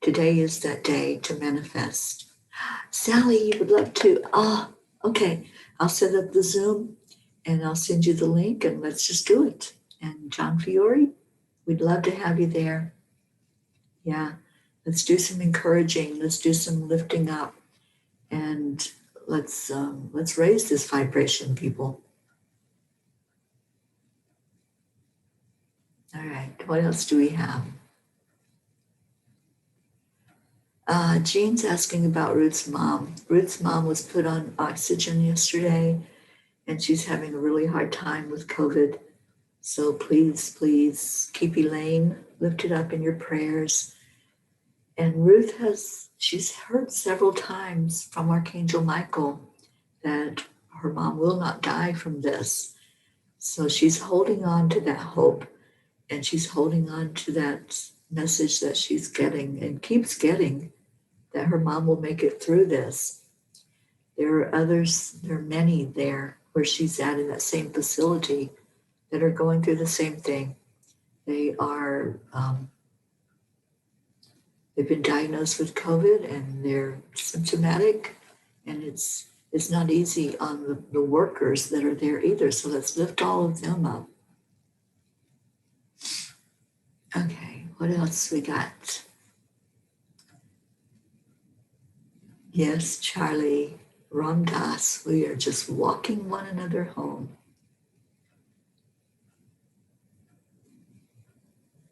today is that day to manifest. Sally, you would love to. Okay. I'll set up the Zoom and I'll send you the link and let's just do it. And John Fiore, we'd love to have you there. Yeah, let's do some encouraging. Let's do some lifting up, and let's raise this vibration, people. All right, what else do we have? Jean's asking about Ruth's mom. Ruth's mom was put on oxygen yesterday, and she's having a really hard time with COVID. So please keep Elaine lifted up in your prayers. And Ruth she's heard several times from Archangel Michael that her mom will not die from this. So she's holding on to that hope, and she's holding on to that message that she's getting and keeps getting, that her mom will make it through this. There are many there where she's at in that same facility that are going through the same thing. They've been diagnosed with COVID and they're symptomatic, and it's not easy on the workers that are there either. So let's lift all of them up. Okay, what else we got? Yes, Charlie, Ramdas, we are just walking one another home.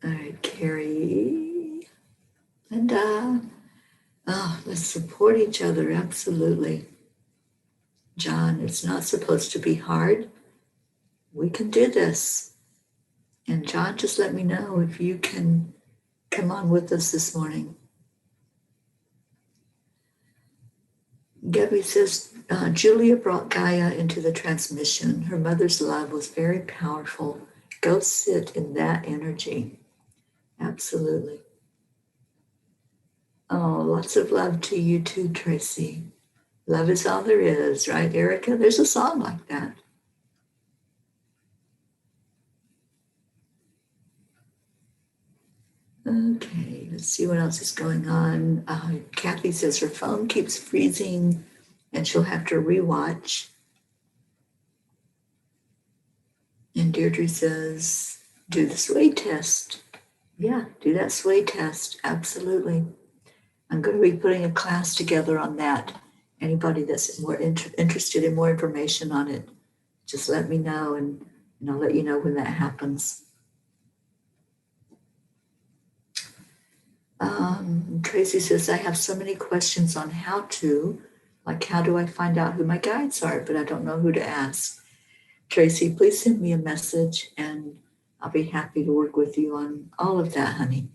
All right, Carrie, Linda. Let's support each other, absolutely. John, it's not supposed to be hard. We can do this. And John, just let me know if you can come on with us this morning. Gabby says, Julia brought Gaia into the transmission. Her mother's love was very powerful. Go sit in that energy. Absolutely. Oh, lots of love to you too, Tracy. Love is all there is, right, Erica? There's a song like that. Okay, let's see what else is going on. Kathy says her phone keeps freezing and she'll have to rewatch. And Deirdre says, do the sway test. Yeah, do that sway test. Absolutely. I'm going to be putting a class together on that. Anybody that's more interested in more information on it, just let me know and I'll let you know when that happens. Tracy says, I have so many questions on how do I find out who my guides are, but I don't know who to ask. Tracy, please send me a message and I'll be happy to work with you on all of that, honey.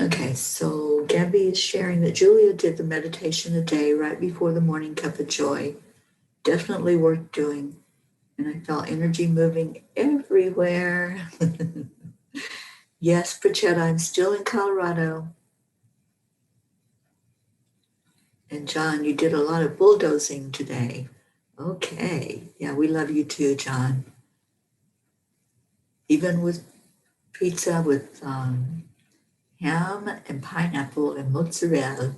Okay, so Gabby is sharing that Julia did the meditation a day right before the morning Cuppa Joy. Definitely worth doing. And I felt energy moving everywhere. Yes, Pachetta, I'm still in Colorado. And John, you did a lot of bulldozing today. Okay. Yeah, we love you too, John. Even with pizza with ham and pineapple and mozzarella.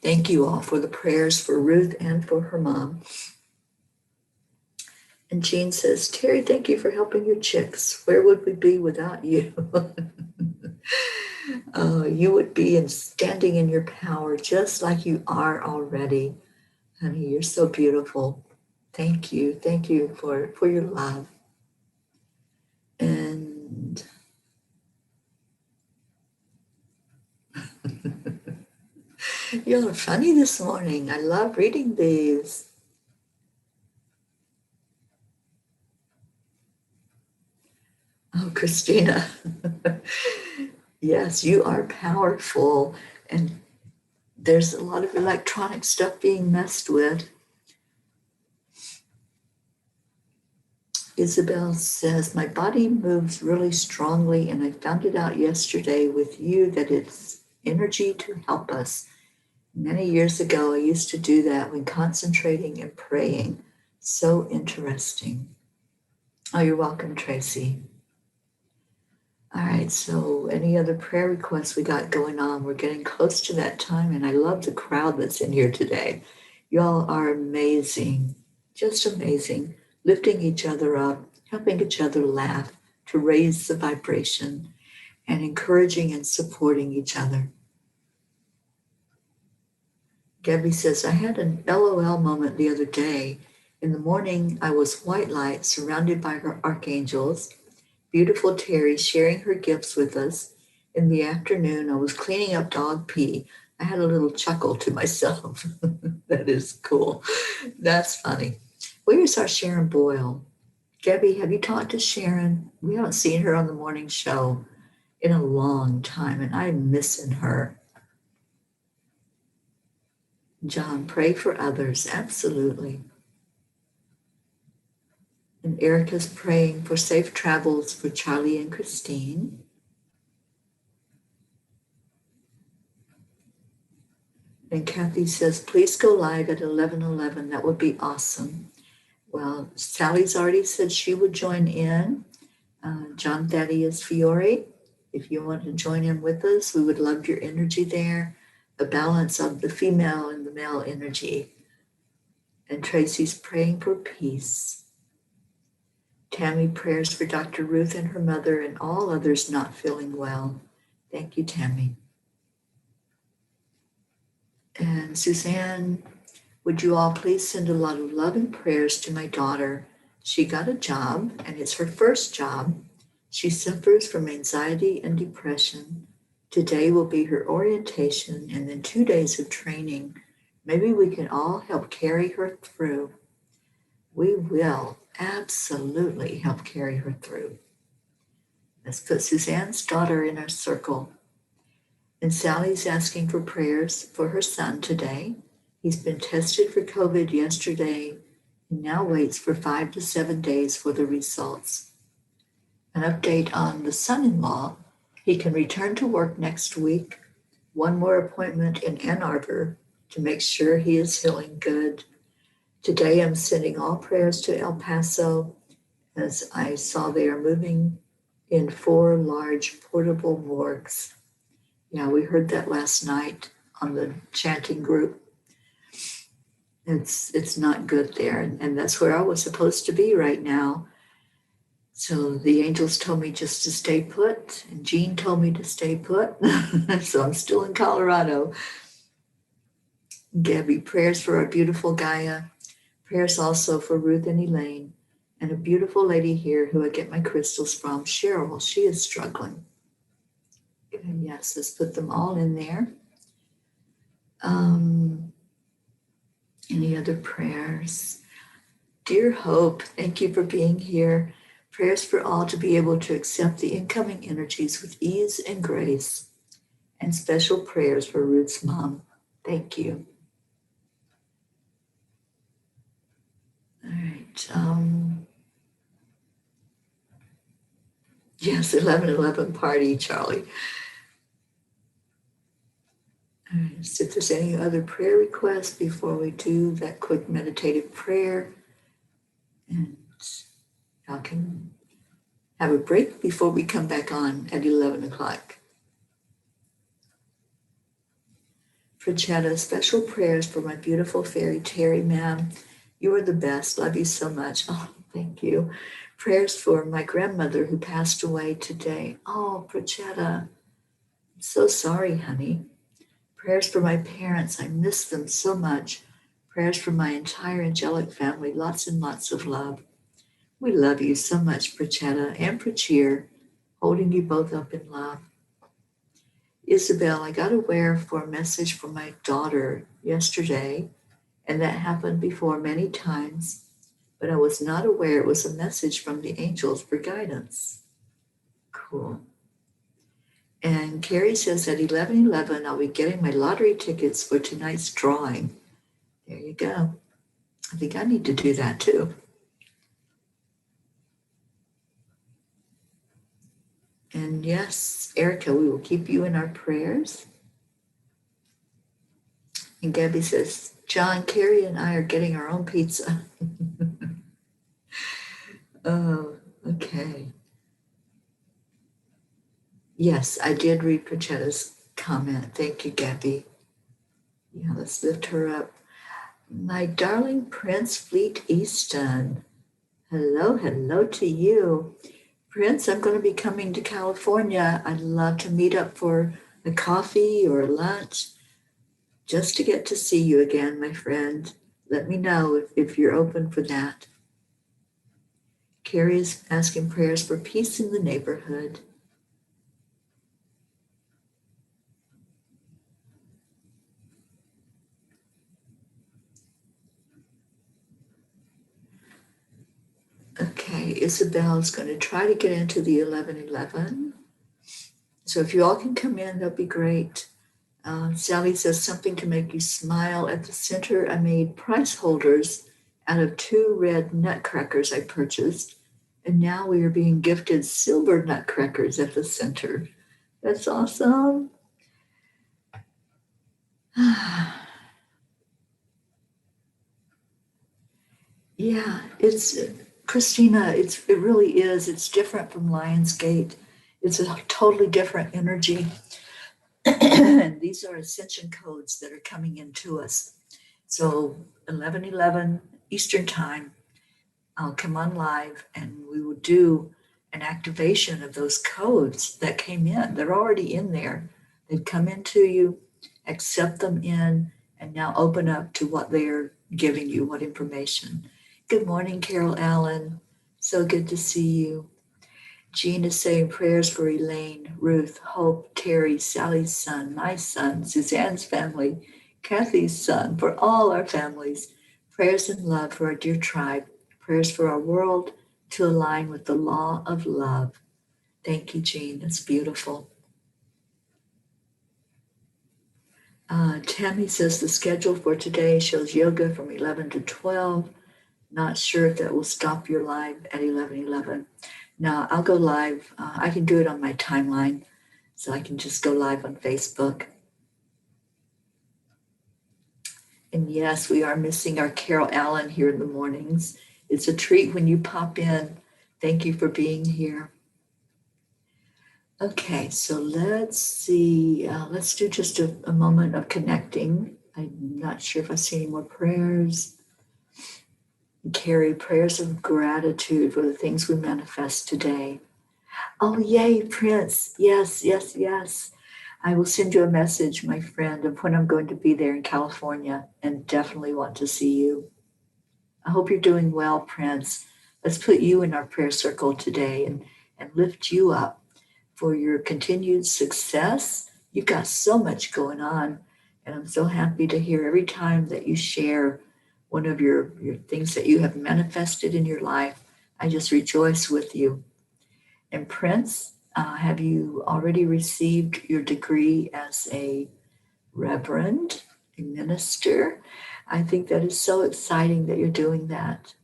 Thank you all for the prayers for Ruth and for her mom. And Jean says, Teri, thank you for helping your chicks. Where would we be without you? You would be standing in your power just like you are already. Honey, you're so beautiful. Thank you. Thank you for your love. And you're funny this morning. I love reading these. Oh, Christina. Yes, you are powerful. And there's a lot of electronic stuff being messed with. Isabel says, my body moves really strongly, and I found it out yesterday with you that it's energy to help us. Many years ago, I used to do that when concentrating and praying. So interesting. Oh, you're welcome, Tracy. All right, so any other prayer requests we got going on? We're getting close to that time, and I love the crowd that's in here today. Y'all are amazing, just amazing, lifting each other up, helping each other laugh to raise the vibration, and encouraging and supporting each other. Gabby says, I had an LOL moment the other day. In the morning, I was white light surrounded by her archangels. Beautiful Teri sharing her gifts with us. In the afternoon, I was cleaning up dog pee. I had a little chuckle to myself. That is cool. That's funny. Where's our Sharon Boyle? Gabby, have you talked to Sharon? We haven't seen her on the morning show in a long time, and I'm missing her. John, pray for others. Absolutely. And Erica's praying for safe travels for Charlie and Christine. And Kathy says, please go live at 11:11. That would be awesome. Well, Sally's already said she would join in. John Thaddeus Fiore, if you want to join in with us, we would love your energy there. The balance of the female and the male energy. And Tracy's praying for peace. Tammy prayers for Dr. Ruth and her mother and all others not feeling well. Thank you, Tammy. And Suzanne, would you all please send a lot of love and prayers to my daughter? She got a job, and it's her first job. She suffers from anxiety and depression. Today will be her orientation and then 2 days of training. Maybe we can all help carry her through. We will absolutely help carry her through. Let's put Suzanne's daughter in our circle. And Sally's asking for prayers for her son today. He's been tested for COVID yesterday and now waits for 5 to 7 days for the results. An update on the son-in-law. He can return to work next week. one more appointment in Ann Arbor to make sure he is healing good. Today I'm sending all prayers to El Paso as I saw they are moving in 4 large portable morgues. Yeah, we heard that last night on the chanting group. It's not good there, and that's where I was supposed to be right now. So the angels told me just to stay put, and Jean told me to stay put. So I'm still in Colorado. Gabby, prayers for our beautiful Gaia. Prayers also for Ruth and Elaine, and a beautiful lady here who I get my crystals from, Cheryl. She is struggling. And yes, let's put them all in there. Any other prayers? Dear Hope, thank you for being here. Prayers for all to be able to accept the incoming energies with ease and grace. And special prayers for Ruth's mom. Thank you. All right. Yes, 11:11 party, Charlie. All right, so if there's any other prayer requests before we do that quick meditative prayer, and y'all can have a break before we come back on at 11 o'clock. Franchetta, special prayers for my beautiful fairy Teri, ma'am. You are the best. Love you so much. Oh, thank you. Prayers for my grandmother who passed away today. Oh, Franchetta, I'm so sorry, honey. Prayers for my parents. I miss them so much. Prayers for my entire angelic family. Lots and lots of love. We love you so much, Prachetta and Prachir, holding you both up in love. Isabel, I got aware for a message from my daughter yesterday, and that happened before many times, but I was not aware it was a message from the angels for guidance. Cool. And Carrie says at 11:11, I'll be getting my lottery tickets for tonight's drawing. There you go. I think I need to do that too. And yes, Erica, we will keep you in our prayers. And Gabby says, John, Carrie, and I are getting our own pizza. Oh, okay. Yes, I did read Pachetta's comment. Thank you, Gabby. Yeah, let's lift her up. My darling Prince Fleet Easton. Hello to you. Prince, I'm going to be coming to California. I'd love to meet up for a coffee or lunch just to get to see you again, my friend. Let me know if you're open for that. Carrie is asking prayers for peace in the neighborhood. Okay, Isabel's going to try to get into the 11:11. So if you all can come in, that'd be great. Sally says something to make you smile. At the center, I made prize holders out of 2 red nutcrackers I purchased. And now we are being gifted silver nutcrackers at the center. That's awesome. Yeah, it's Christina, it really is. It's different from Lionsgate. It's a totally different energy. And these are ascension codes that are coming into us. So 11:11 Eastern time, I'll come on live and we will do an activation of those codes that came in. They're already in there. They've come into you, accept them in, and now open up to what they're giving you, what information. Good morning, Carol Allen. So good to see you. Jean is saying prayers for Elaine, Ruth, Hope, Terry, Sally's son, my son, Suzanne's family, Kathy's son, for all our families. Prayers and love for our dear tribe. Prayers for our world to align with the law of love. Thank you, Jean. That's beautiful. Tammy says the schedule for today shows yoga from 11 to 12. Not sure if that will stop your live at 11:11. No, I'll go live. I can do it on my timeline, so I can just go live on Facebook. And yes, we are missing our Carol Allen here in the mornings. It's a treat when you pop in. Thank you for being here. Okay, so let's see. Let's do just a moment of connecting. I'm not sure if I see any more prayers. Carry prayers of gratitude for the things we manifest today. Oh, yay, Prince. Yes, yes, yes. I will send you a message, my friend, of when I'm going to be there in California and definitely want to see you. I hope you're doing well, Prince. Let's put you in our prayer circle today and lift you up for your continued success. You've got so much going on, and I'm so happy to hear every time that you share one of your things that you have manifested in your life. I just rejoice with you. And Prince, have you already received your degree as a reverend, a minister? I think that is so exciting that you're doing that.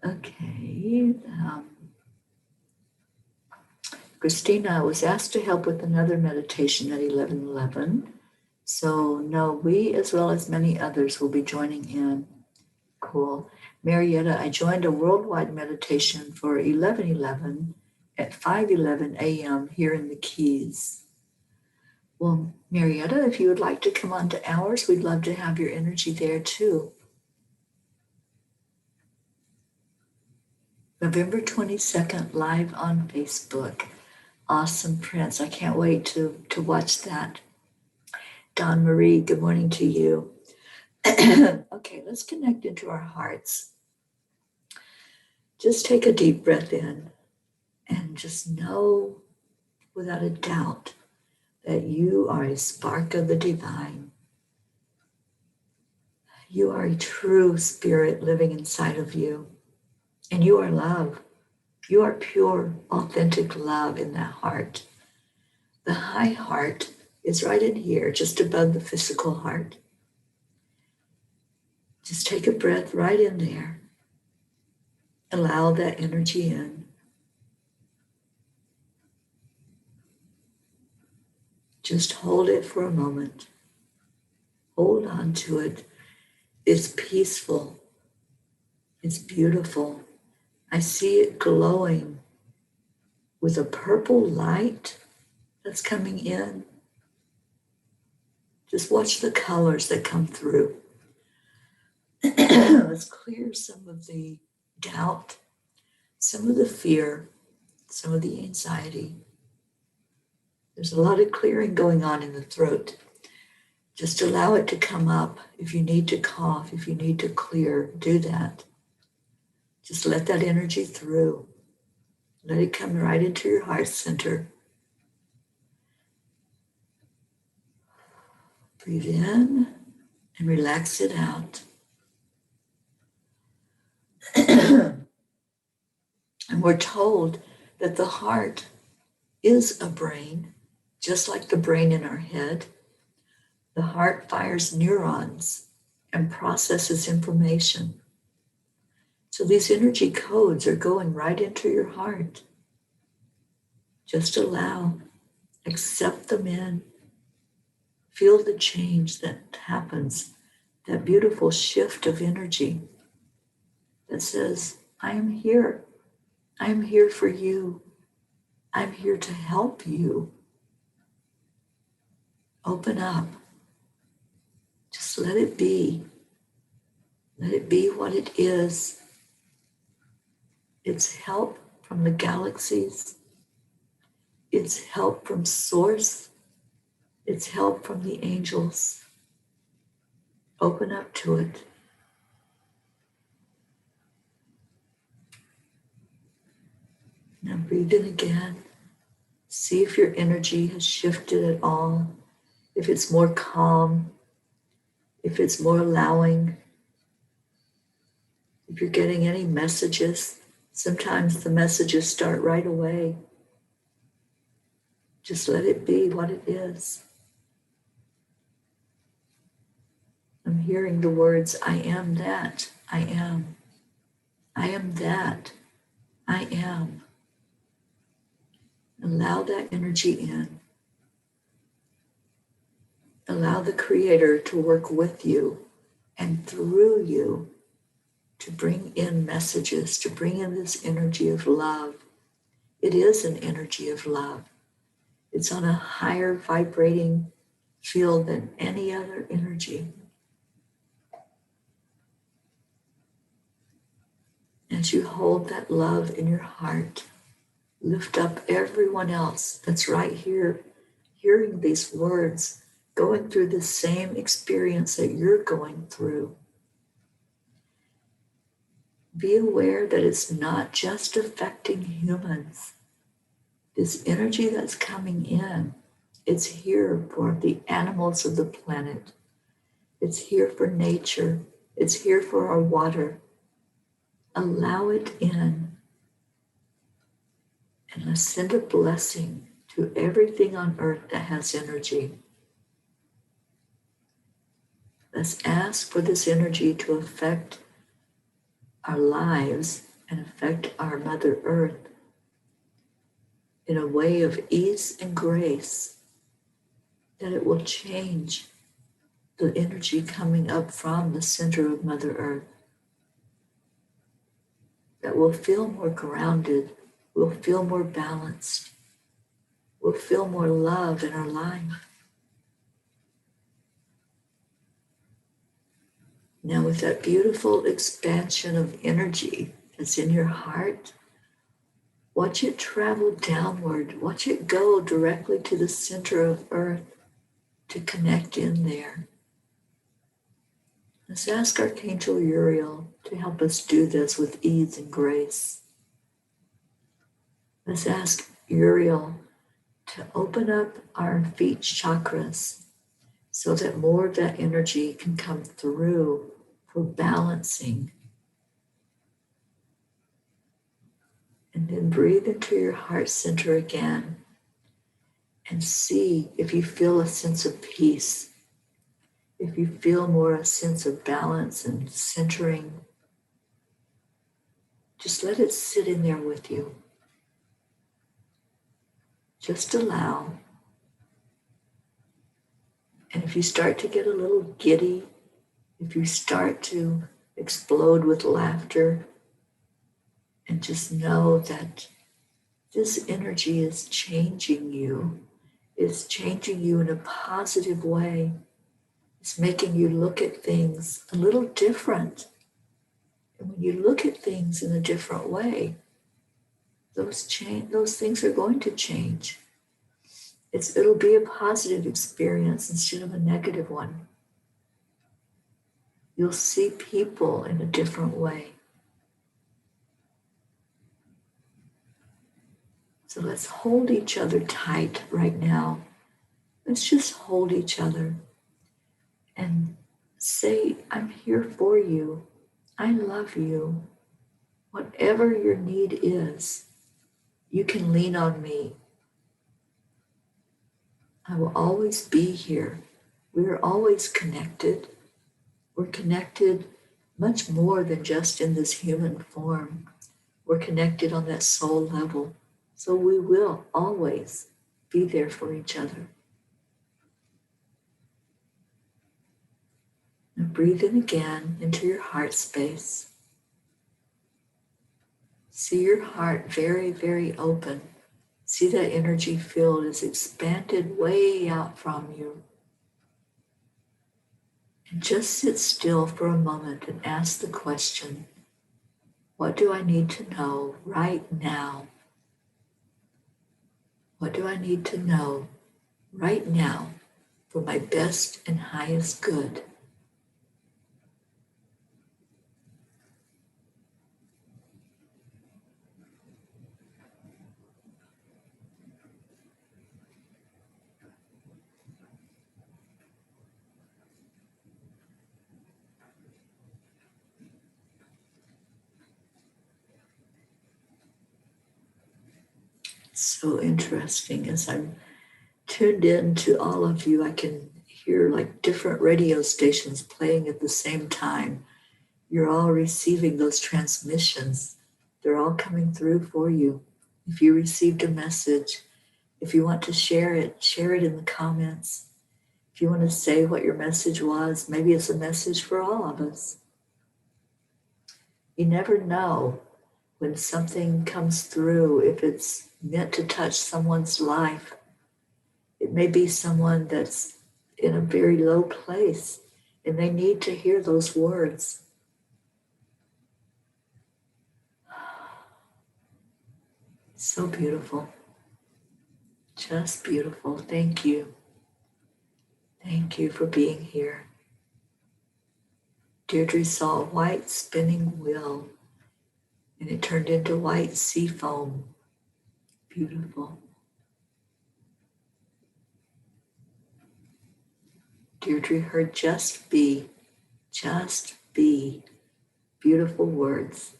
Okay. Christina was asked to help with another meditation at 11:11. So no, we as well as many others will be joining in. Cool. Marietta, I joined a worldwide meditation for 11:11 at 5:11 a.m. here in the Keys. Well, Marietta, if you would like to come on to ours, we'd love to have your energy there too. November 22nd, live on Facebook. Awesome, Prince. I can't wait to watch that. Don Marie, good morning to you. Okay, let's connect into our hearts. Just take a deep breath in and just know without a doubt that you are a spark of the divine. You are a true spirit living inside of you, and you are love. You are pure, authentic love in that heart. The high heart is right in here, just above the physical heart. Just take a breath right in there. Allow that energy in. Just hold it for a moment. Hold on to it. It's peaceful. It's beautiful. I see it glowing with a purple light that's coming in. Just watch the colors that come through. Let's clear some of the doubt, some of the fear, some of the anxiety. There's a lot of clearing going on in the throat. Just allow it to come up. If you need to cough, if you need to clear, do that. Just let that energy through. Let it come right into your heart center. Breathe in and relax it out. And we're told that the heart is a brain, just like the brain in our head. The heart fires neurons and processes information. So these energy codes are going right into your heart. Just allow, accept them in. Feel the change that happens, that beautiful shift of energy that says, I am here. I am here for you. I'm here to help you. Open up. Just let it be. Let it be what it is. It's help from the galaxies. It's help from Source. It's help from the angels. Open up to it. Now breathe in again. See if your energy has shifted at all. If it's more calm. If it's more allowing. If you're getting any messages, sometimes the messages start right away. Just let it be what it is. I'm hearing the words, I am that, I am. I am that, I am. Allow that energy in. Allow the Creator to work with you and through you to bring in messages, to bring in this energy of love. It is an energy of love. It's on a higher vibrating field than any other energy. As you hold that love in your heart, lift up everyone else that's right here, hearing these words, going through the same experience that you're going through. Be aware that it's not just affecting humans. This energy that's coming in, it's here for the animals of the planet. It's here for nature. It's here for our water. Allow it in. And let's send a blessing to everything on earth that has energy. Let's ask for this energy to affect our lives and affect our Mother Earth in a way of ease and grace, that it will change the energy coming up from the center of Mother Earth, that we'll feel more grounded, we'll feel more balanced, we'll feel more love in our life. Now, with that beautiful expansion of energy that's in your heart, watch it travel downward. Watch it go directly to the center of Earth to connect in there. Let's ask Archangel Uriel to help us do this with ease and grace. Let's ask Uriel to open up our feet chakras so that more of that energy can come through for balancing. And then breathe into your heart center again and see if you feel a sense of peace, if you feel more a sense of balance and centering. Just let it sit in there with you. Just allow. And if you start to get a little giddy, if you start to explode with laughter, and just know that this energy is changing you. It's changing you in a positive way. It's making you look at things a little different. And when you look at things in a different way, those things are going to change. It'll be a positive experience instead of a negative one. You'll see people in a different way. So let's hold each other tight right now. Let's just hold each other and say, I'm here for you. I love you. Whatever your need is, you can lean on me. I will always be here. We're always connected. We're connected much more than just in this human form. We're connected on that soul level. So we will always be there for each other. Now breathe in again into your heart space. See your heart very, very open. See that energy field is expanded way out from you. And just sit still for a moment and ask the question, what do I need to know right now? What do I need to know right now for my best and highest good? So interesting. As I'm tuned in to all of you, I can hear like different radio stations playing at the same time. You're all receiving those transmissions. They're all coming through for you. If you received a message, if you want to share it in the comments. If you want to say what your message was, maybe it's a message for all of us. You never know when something comes through, if it's meant to touch someone's life. It may be someone that's in a very low place and they need to hear those words. So beautiful. Just beautiful. Thank you. Thank you for being here. Deirdre saw a white spinning wheel and it turned into white sea foam. Beautiful. Deirdre heard just be. Beautiful words.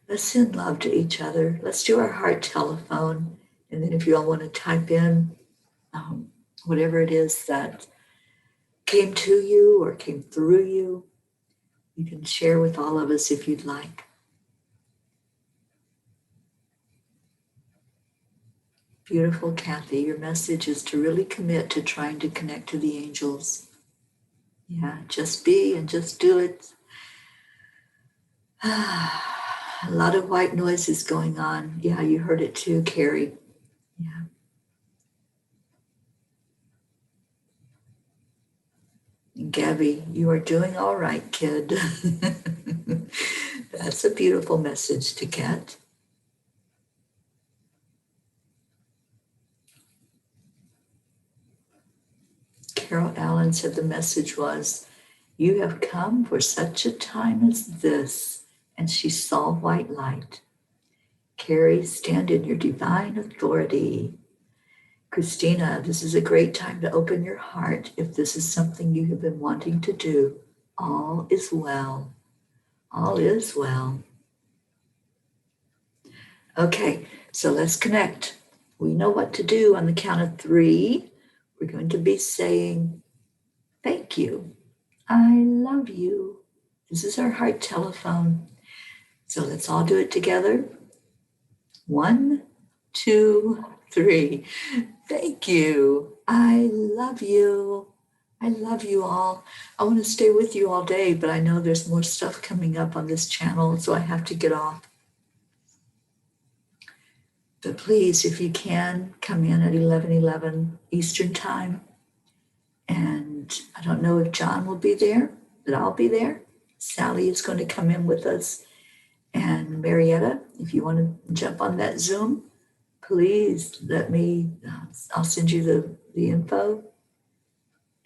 Let's send love to each other. Let's do our heart telephone. And then if you all want to type in whatever it is that came to you or came through you, you can share with all of us if you'd like. Beautiful, Kathy. Your message is to really commit to trying to connect to the angels. Yeah, just be and just do it. A lot of white noise is going on. Yeah, you heard it too, Carrie. Yeah. And Gabby, you are doing all right, kid. That's a beautiful message to get. Carol Allen said the message was, "You have come for such a time as this," and she saw white light. Carrie, stand in your divine authority. Christina, this is a great time to open your heart if this is something you have been wanting to do. All is well. All is well. Okay, so let's connect. We know what to do on the count of 3. We're going to be saying, thank you. I love you. This is our heart telephone. So let's all do it together. 1, 2, 3. Thank you. I love you. I love you all. I want to stay with you all day, but I know there's more stuff coming up on this channel, so I have to get off. But please, if you can, come in at 11:11 Eastern Time. And I don't know if John will be there, but I'll be there. Sally is going to come in with us. And Marietta, if you want to jump on that Zoom, please let me, I'll send you the info.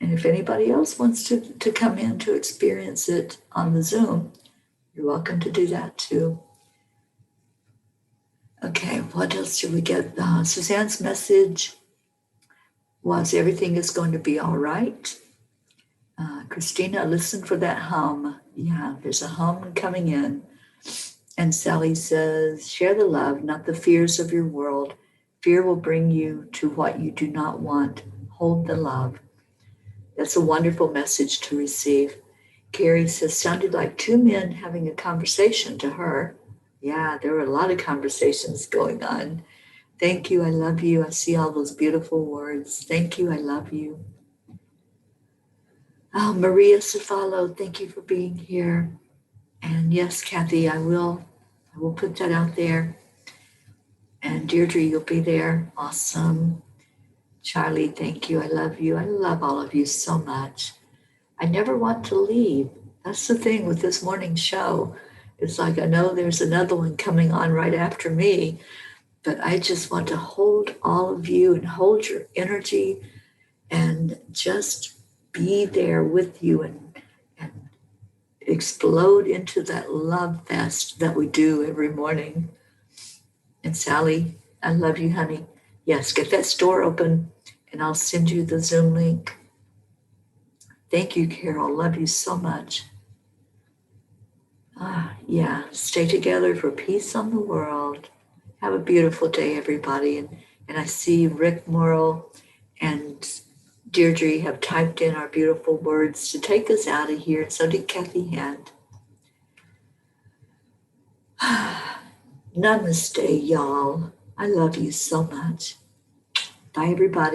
And if anybody else wants to come in to experience it on the Zoom, you're welcome to do that too. Okay, what else did we get? Suzanne's message was everything is going to be all right. Christina, listen for that hum. Yeah, there's a hum coming in. And Sally says, share the love, not the fears of your world. Fear will bring you to what you do not want. Hold the love. That's a wonderful message to receive. Carrie says, sounded like 2 men having a conversation to her. Yeah, there were a lot of conversations going on. Thank you, I love you. I see all those beautiful words. Thank you, I love you. Oh, Maria Cefalo, thank you for being here. And yes, Kathy, I will put that out there. And Deirdre, you'll be there. Awesome. Charlie, thank you. I love you. I love all of you so much. I never want to leave. That's the thing with this morning show. It's like I know there's another one coming on right after me, but I just want to hold all of you and hold your energy and just be there with you and explode into that love fest that we do every morning. And Sally, I love you, honey. Yes, get that store open and I'll send you the Zoom link. Thank you, Carol. Love you so much. Yeah, stay together for peace on the world. Have a beautiful day, everybody. And I see Rick Morrow and Deirdre have typed in our beautiful words to take us out of here. So did Kathy Hand. Namaste, y'all. I love you so much. Bye, everybody.